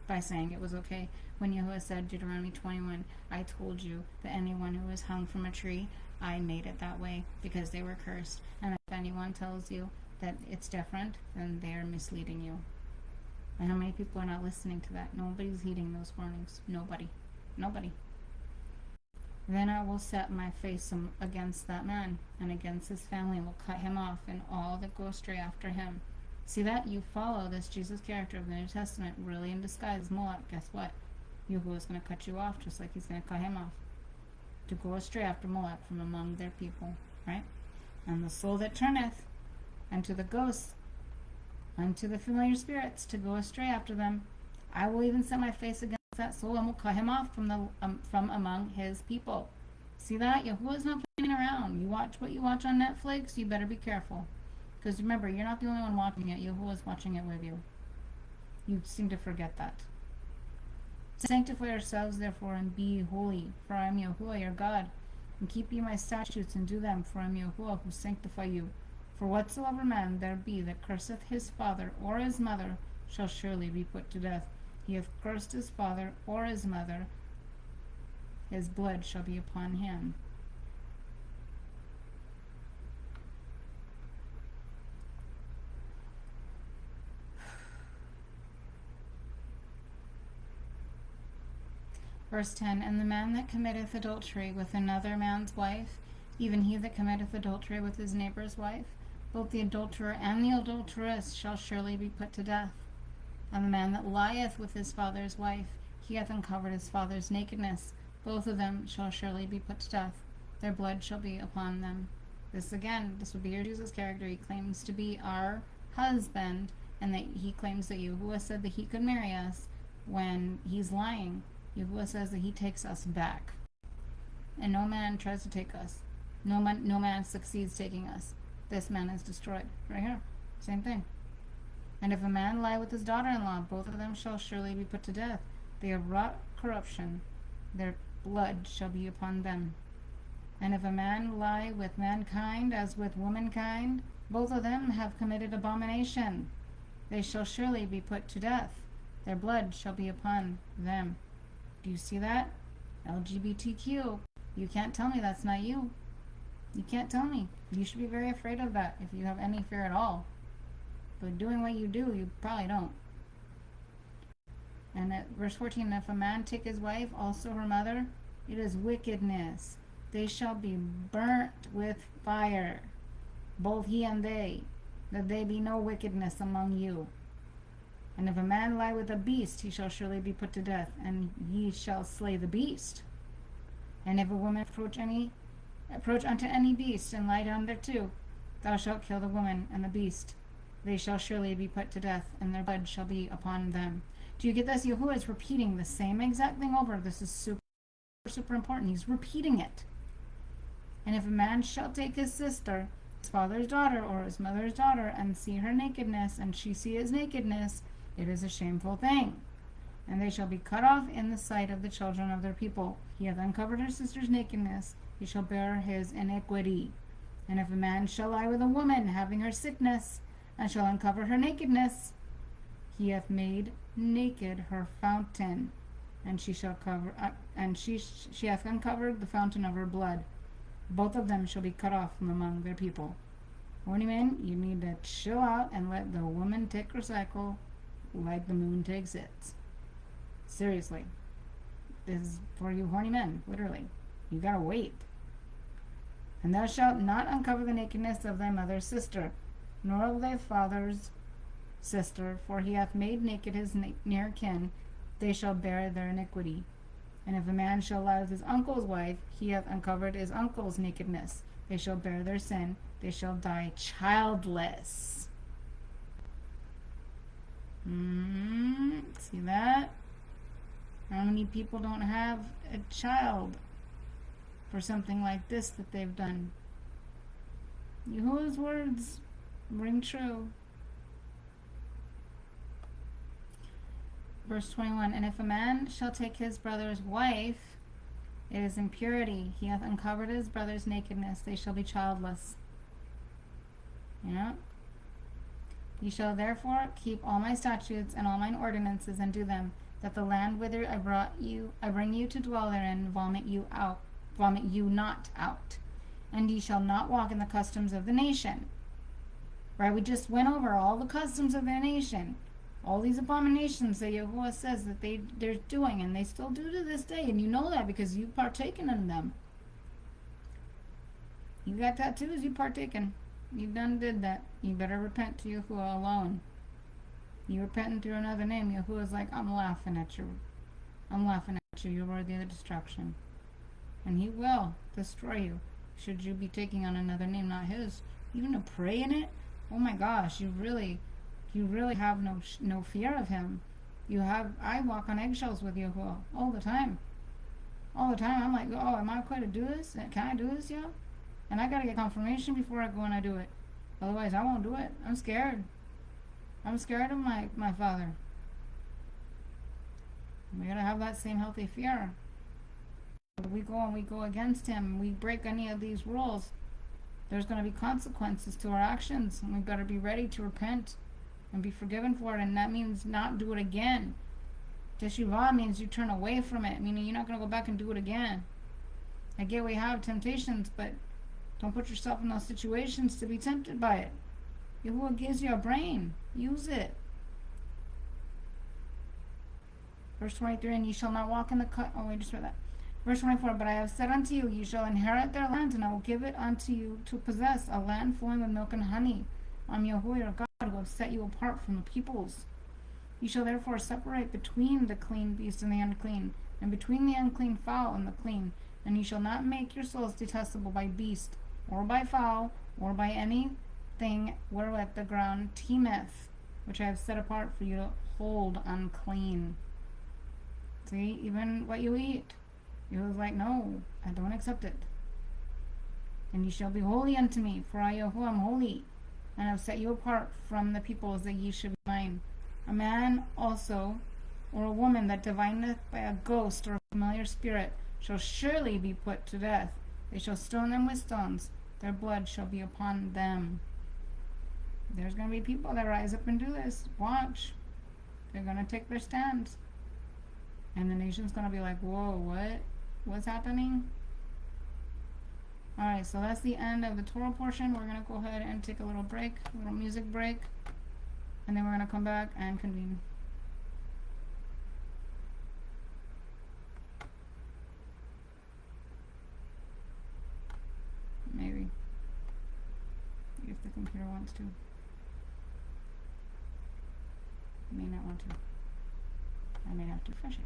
By saying it was okay. When Yahuwah said, Deuteronomy 21, I told you that anyone who was hung from a tree, I made it that way because they were cursed. And if anyone tells you that it's different, then they are misleading you. And how many people are not listening to that? Nobody's heeding those warnings. Nobody. Then I will set my face against that man, and against his family, and will cut him off, and all that go astray after him. See that? You follow this Jesus character of the New Testament, really in disguise, Moloch. Guess what? Yahuwah is going to cut you off, just like he's going to cut him off. To go astray after Moloch from among their people, right? And the soul that turneth unto the ghosts, unto the familiar spirits, to go astray after them, I will even set my face against that soul, and will cut him off from among his people. See that? Yahuwah's not playing around. You watch what you watch on Netflix, you better be careful. Because remember, you're not the only one watching it. Yahuwah's watching it with you. You seem to forget that. Sanctify yourselves therefore, and be ye holy, for I am Yahuwah your God. And keep ye my statutes, and do them, for I am Yahuwah who sanctify you. For whatsoever man there be that curseth his father or his mother shall surely be put to death. He hath cursed his father or his mother, his blood shall be upon him. Verse 10, and the man that committeth adultery with another man's wife, even he that committeth adultery with his neighbor's wife, both the adulterer and the adulteress shall surely be put to death. And the man that lieth with his father's wife, he hath uncovered his father's nakedness. Both of them shall surely be put to death. Their blood shall be upon them. This would be your Jesus character. He claims to be our husband, and that he claims that Yahuwah said that he could marry us when he's lying. Yahuwah says that he takes us back. And no man tries to take us. No man succeeds taking us. This man is destroyed. Right here. Same thing. And if a man lie with his daughter-in-law, both of them shall surely be put to death. They have wrought corruption. Their blood shall be upon them. And if a man lie with mankind as with womankind, both of them have committed abomination. They shall surely be put to death. Their blood shall be upon them. Do you see that? LGBTQ. You can't tell me that's not you. You can't tell me. You should be very afraid of that if you have any fear at all. But doing what you do, you probably don't. And at verse 14, if a man take his wife, also her mother, it is wickedness. They shall be burnt with fire, both he and they, that there be no wickedness among you. And if a man lie with a beast, he shall surely be put to death, and ye shall slay the beast. And if a woman approach unto any beast, and lie down thereto, thou shalt kill the woman and the beast. They shall surely be put to death, and their blood shall be upon them. Do you get this? Yahuwah is repeating the same exact thing over. This is super important. He's repeating it. And if a man shall take his sister, his father's daughter, or his mother's daughter, and see her nakedness, and she see his nakedness, it is a shameful thing. And they shall be cut off in the sight of the children of their people. He hath uncovered her sister's nakedness, he shall bear his iniquity. And if a man shall lie with a woman, having her sickness, and shall uncover her nakedness, he hath made naked her fountain, and she shall cover, she hath uncovered the fountain of her blood. Both of them shall be cut off from among their people. Horny men, you need to chill out and let the woman take her cycle like the moon takes its. Seriously. This is for you horny men, literally. You gotta wait. And thou shalt not uncover the nakedness of thy mother's sister, nor of thy father's sister, for he hath made naked his near kin. They shall bear their iniquity. And if a man shall lie with his uncle's wife, he hath uncovered his uncle's nakedness. They shall bear their sin. They shall die childless. See that? How many people don't have a child for something like this that they've done? Yahuwah's words ring true. Verse 21, and if a man shall take his brother's wife, it is impurity. He hath uncovered his brother's nakedness. They shall be childless. Yeah. Ye shall therefore keep all my statutes and all mine ordinances, and do them, that the land whither I bring you to dwell therein, vomit you not out. And ye shall not walk in the customs of the nation. Right? We just went over all the customs of the nation. All these abominations that Yahuwah says that they're doing, and they still do to this day, and you know that because you've partaken in them. You got tattoos, you partaken. You done did that. You better repent to Yahuwah alone. You repenting through another name, Yahuwah's like, I'm laughing at you. You're worthy of destruction. And he will destroy you, should you be taking on another name, not his. Even to pray in it, oh my gosh, you really have no fear of him. I walk on eggshells with Yahuwah all the time. I'm like, oh, am I okay to do this? Can I do this, y'all? And I gotta get confirmation before I go and I do it. Otherwise, I won't do it. I'm scared. I'm scared of my father. We gotta have that same healthy fear. If we go and we go against him, we break any of these rules, there's going to be consequences to our actions, and we've got to be ready to repent and be forgiven for it. And that means not do it again. Teshuvah means you turn away from it, meaning you're not going to go back and do it again. I get we have temptations, but don't put yourself in those situations to be tempted by it. Yahuwah gives you a brain. Use it. Verse 23, and ye shall not walk in the cut. Oh, we just read that. Verse 24, but I have said unto you, ye shall inherit their land, and I will give it unto you to possess, a land flowing with milk and honey. I am Yahuwah your God, who have set you apart from the peoples. You shall therefore separate between the clean beast and the unclean, and between the unclean fowl and the clean. And ye shall not make your souls detestable by beast, or by fowl, or by anything wherewith the ground teemeth, which I have set apart for you to hold unclean. See, even what you eat. He was like, no, I don't accept it. And ye shall be holy unto me, for I, Yahuwah, am holy, and have set you apart from the peoples, that ye should be mine. A man also, or a woman that divineth by a ghost or a familiar spirit, shall surely be put to death. They shall stone them with stones. Their blood shall be upon them. There's going to be people that rise up and do this. Watch. They're going to take their stands. And the nation's going to be like, whoa, what? What's happening? Alright, so that's the end of the Torah portion. We're going to go ahead and take a little break, a little music break. And then we're going to come back and convene. Maybe. If the computer wants to. May not want to. I may have to refresh it.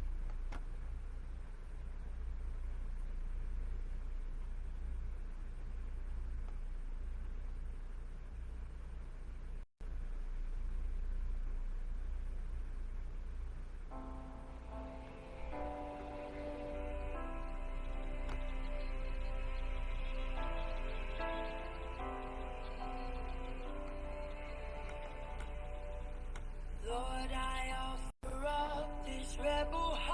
Lord, I offer up this rebel heart.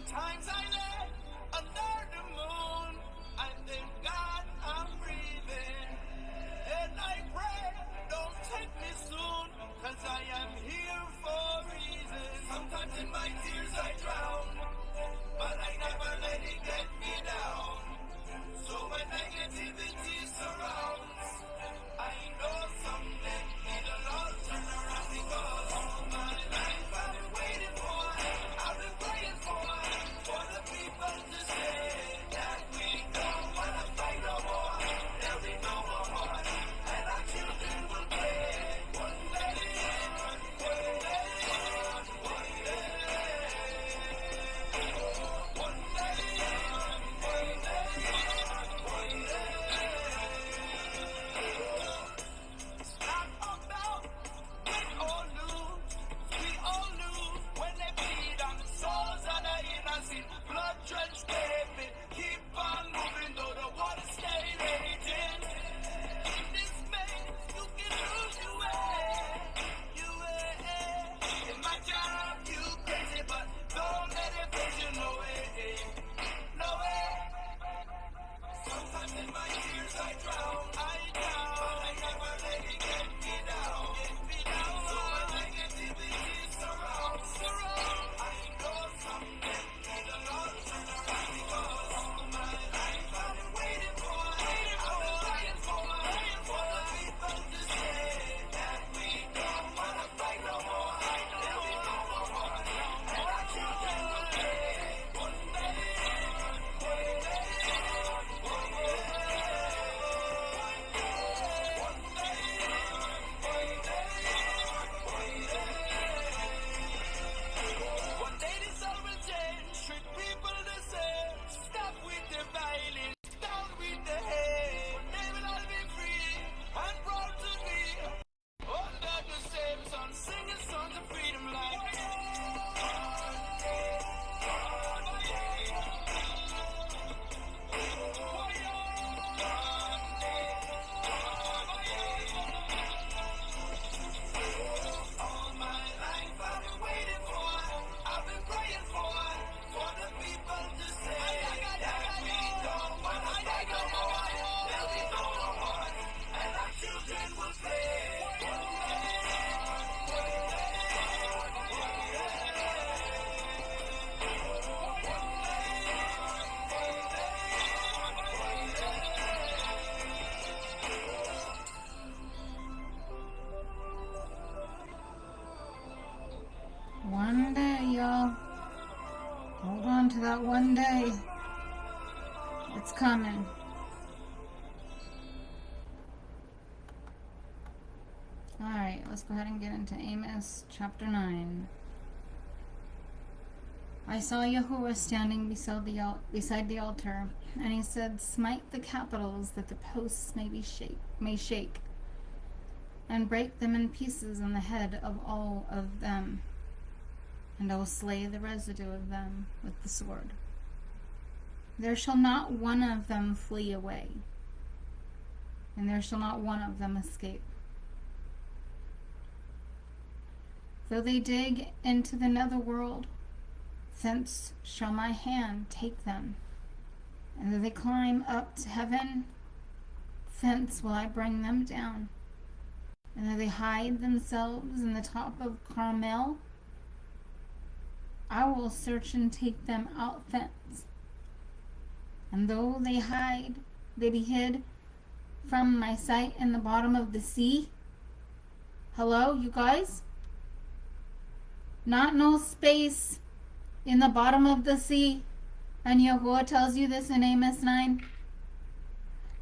Times I lay under the moon, I thank God I'm breathing. And I pray, don't take me soon, 'cause I am here for a reason. Sometimes in my tears I drown, but I never let it get me down. So when negativity surrounds, I know someday it'll all turn around, because all my life I've been waiting for, I've been praying for the people to say that we don't wanna fight no more. There'll be no more war, and our children will play. One day, one day, one day, one day, one day, one day. Not about win or lose, we all lose when they bleed on the souls of the innocent. Blood drenched baby, keep on moving though the water stay raging. In this maze, you can lose your way, your way. In my job, you crazy, but don't let it face you, no way, no way. Sometimes in my tears I drown, but I never let it get me down, So when negativity surrounds, I know someday it'll all turn around, because all my life I've been waiting for, I've been praying for the people to say that we don't wanna fight no more. There'll be no more war, and our children will play. One day, one day, one day, one day. One day this all will change, treat people the same. Stop with the violence, down with the hate. One day we'll all be free and proud to be under the same sun, singing songs of freedom like one day, one day, all my life I've been waiting for, I've been praying for the people to say that we don't wanna fight no more. There'll be no more war, and our children will play. One day, y'all. Hold on to that one day. It's coming. Alright, let's go ahead and get into Amos chapter 9. I saw Yahuwah standing beside the altar, and he said, "Smite the capitals, that the posts may shake, and break them in pieces on the head of all of them. And I will slay the residue of them with the sword. There shall not one of them flee away, and there shall not one of them escape. Though they dig into the netherworld, thence shall my hand take them. And though they climb up to heaven, thence will I bring them down. And though they hide themselves in the top of Carmel, I will search and take them out thence. And though they be hid from my sight in the bottom of the sea." Hello, you guys? Not no space in the bottom of the sea. And Yahuwah tells you this in Amos 9.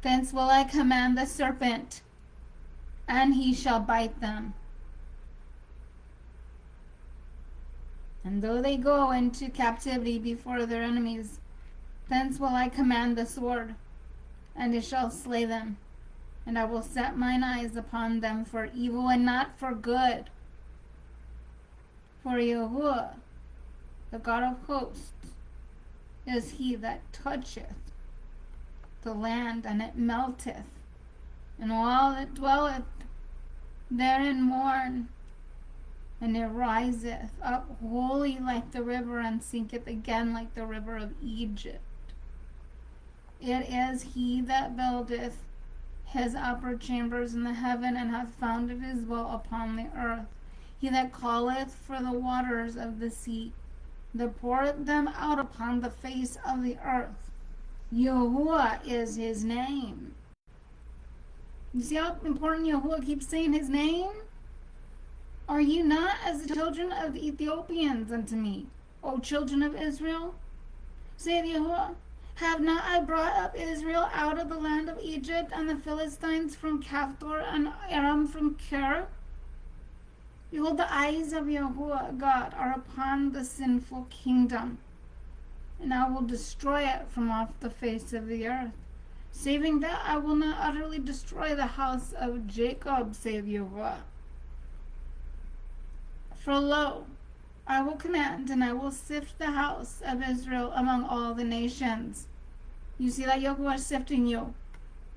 "Thence will I command the serpent, and he shall bite them. And though they go into captivity before their enemies, thence will I command the sword, and it shall slay them. And I will set mine eyes upon them for evil and not for good. For Yahuwah, the God of hosts, is he that toucheth the land, and it melteth, and all that dwelleth therein mourn. And it riseth up wholly like the river, and sinketh again like the river of Egypt. It is he that buildeth his upper chambers in the heaven, and hath founded his well upon the earth. He that calleth for the waters of the sea, that poureth them out upon the face of the earth. Yahuwah is his name. You see how important Yahuwah keeps saying his name? Are you not as the children of the Ethiopians unto me, O children of Israel? Saith Yahuwah, have not I brought up Israel out of the land of Egypt, and the Philistines from Caphtor, and Aram from Kir? Behold, the eyes of Yahuwah God are upon the sinful kingdom, and I will destroy it from off the face of the earth, saving that I will not utterly destroy the house of Jacob, saith Yahuwah. For lo, I will command, and I will sift the house of Israel among all the nations. You see that Yahuwah is sifting you.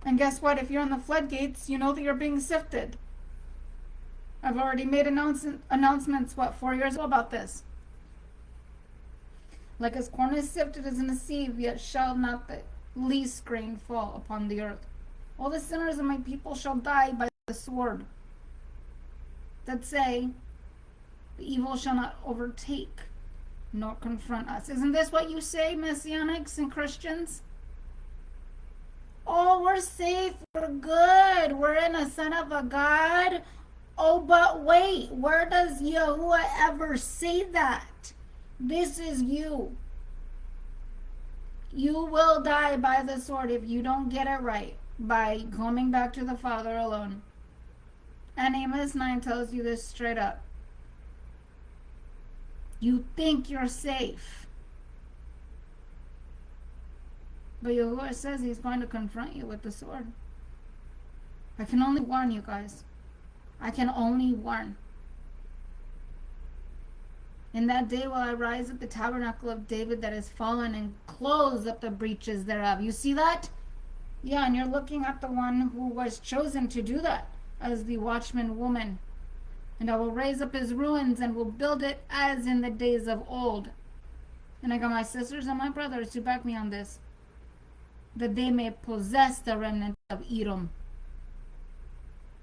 And guess what? If you're in the floodgates, you know that you're being sifted. I've already made announcements, 4 years ago about this. Like as corn is sifted as in a sieve, yet shall not the least grain fall upon the earth. All the sinners of my people shall die by the sword. That say, the evil shall not overtake nor confront us. Isn't this what you say, Messianics and Christians? Oh, we're safe, we're good, we're in a son of a God. Oh, but wait, where does Yahuwah ever say that? This is you. You will die by the sword if you don't get it right by coming back to the Father alone. And Amos 9 tells you this straight up. You think you're safe. But Yahuwah says he's going to confront you with the sword. I can only warn you guys. I can only warn. In that day will I rise up the tabernacle of David that is fallen, and close up the breaches thereof. You see that? Yeah, and you're looking at the one who was chosen to do that as the watchman woman. And I will raise up his ruins and will build it as in the days of old. And I got my sisters and my brothers to back me on this, that they may possess the remnant of Edom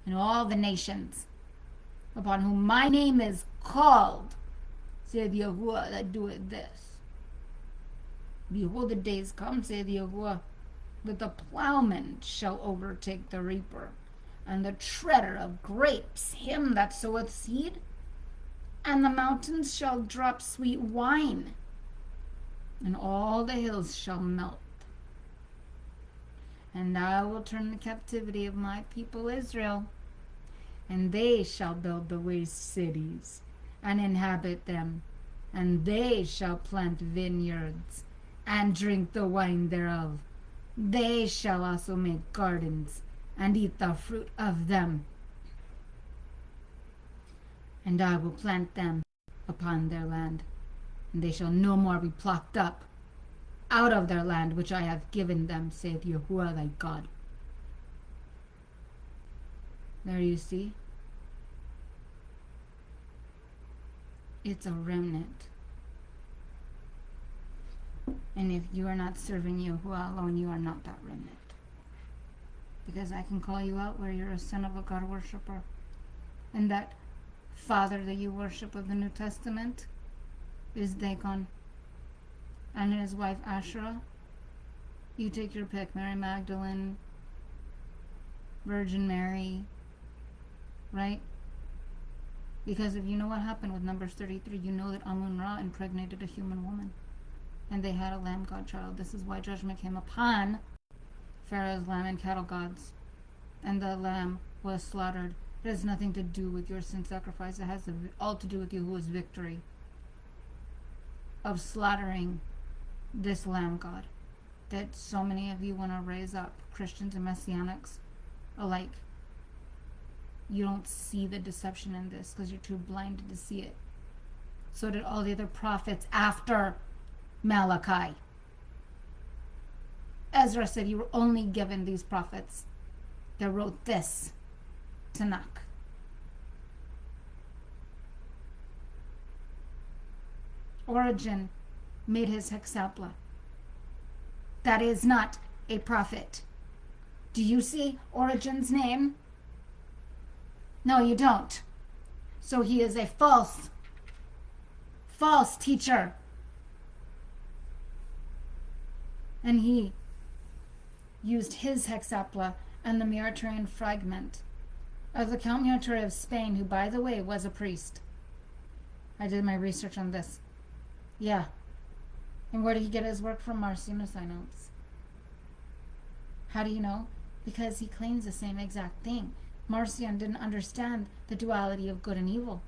and all the nations upon whom my name is called, saith Yahuwah that doeth this. Behold, the days come, saith Yahuwah, that the plowman shall overtake the reaper, and the treader of grapes him that soweth seed, and the mountains shall drop sweet wine, and all the hills shall melt. And I will turn the captivity of my people Israel, and they shall build the waste cities, and inhabit them, and they shall plant vineyards, and drink the wine thereof. They shall also make gardens, and eat the fruit of them. And I will plant them upon their land, and they shall no more be plucked up out of their land which I have given them, saith Yahuwah thy God. There you see. It's a remnant. And if you are not serving Yahuwah alone, you are not that remnant. Because I can call you out where you're a son of a God worshiper. And that father that you worship of the New Testament is Dagon. And his wife Asherah. You take your pick. Mary Magdalene, Virgin Mary, right? Because if you know what happened with Numbers 33, you know that Amun-Ra impregnated a human woman. And they had a lamb god child. This is why judgment came upon Pharaoh's lamb and cattle gods. And the lamb was slaughtered. It has nothing to do with your sin sacrifice. It has all to do with Yahuwah's victory of slaughtering this lamb god that so many of you want to raise up, Christians and Messianics alike. You don't see the deception in this because you're too blinded to see it. So did all the other prophets after Malachi. Ezra said you were only given these prophets that wrote this Tanakh. Origen made his hexapla. That is not a prophet. Do you see Origen's name? No, you don't. So he is a false teacher. And he used his hexapla and the Muratorian fragment of the Count Muratori of Spain, who, by the way, was a priest. I did my research on this. Yeah. And where did he get his work from? Marcion notes. How do you know? Because he claims the same exact thing. Marcion didn't understand the duality of good and evil.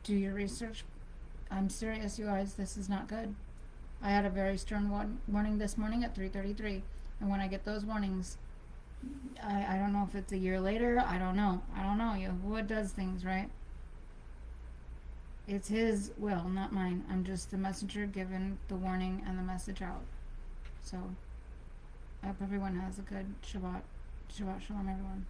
Do your research. I'm serious, you guys. This is not good. I had a very stern warning this morning at 3:33. And when I get those warnings, I don't know if it's a year later. I don't know. Yahuwah does things, right? It's his will, not mine. I'm just the messenger giving the warning and the message out. So, I hope everyone has a good Shabbat. Shabbat Shalom, everyone.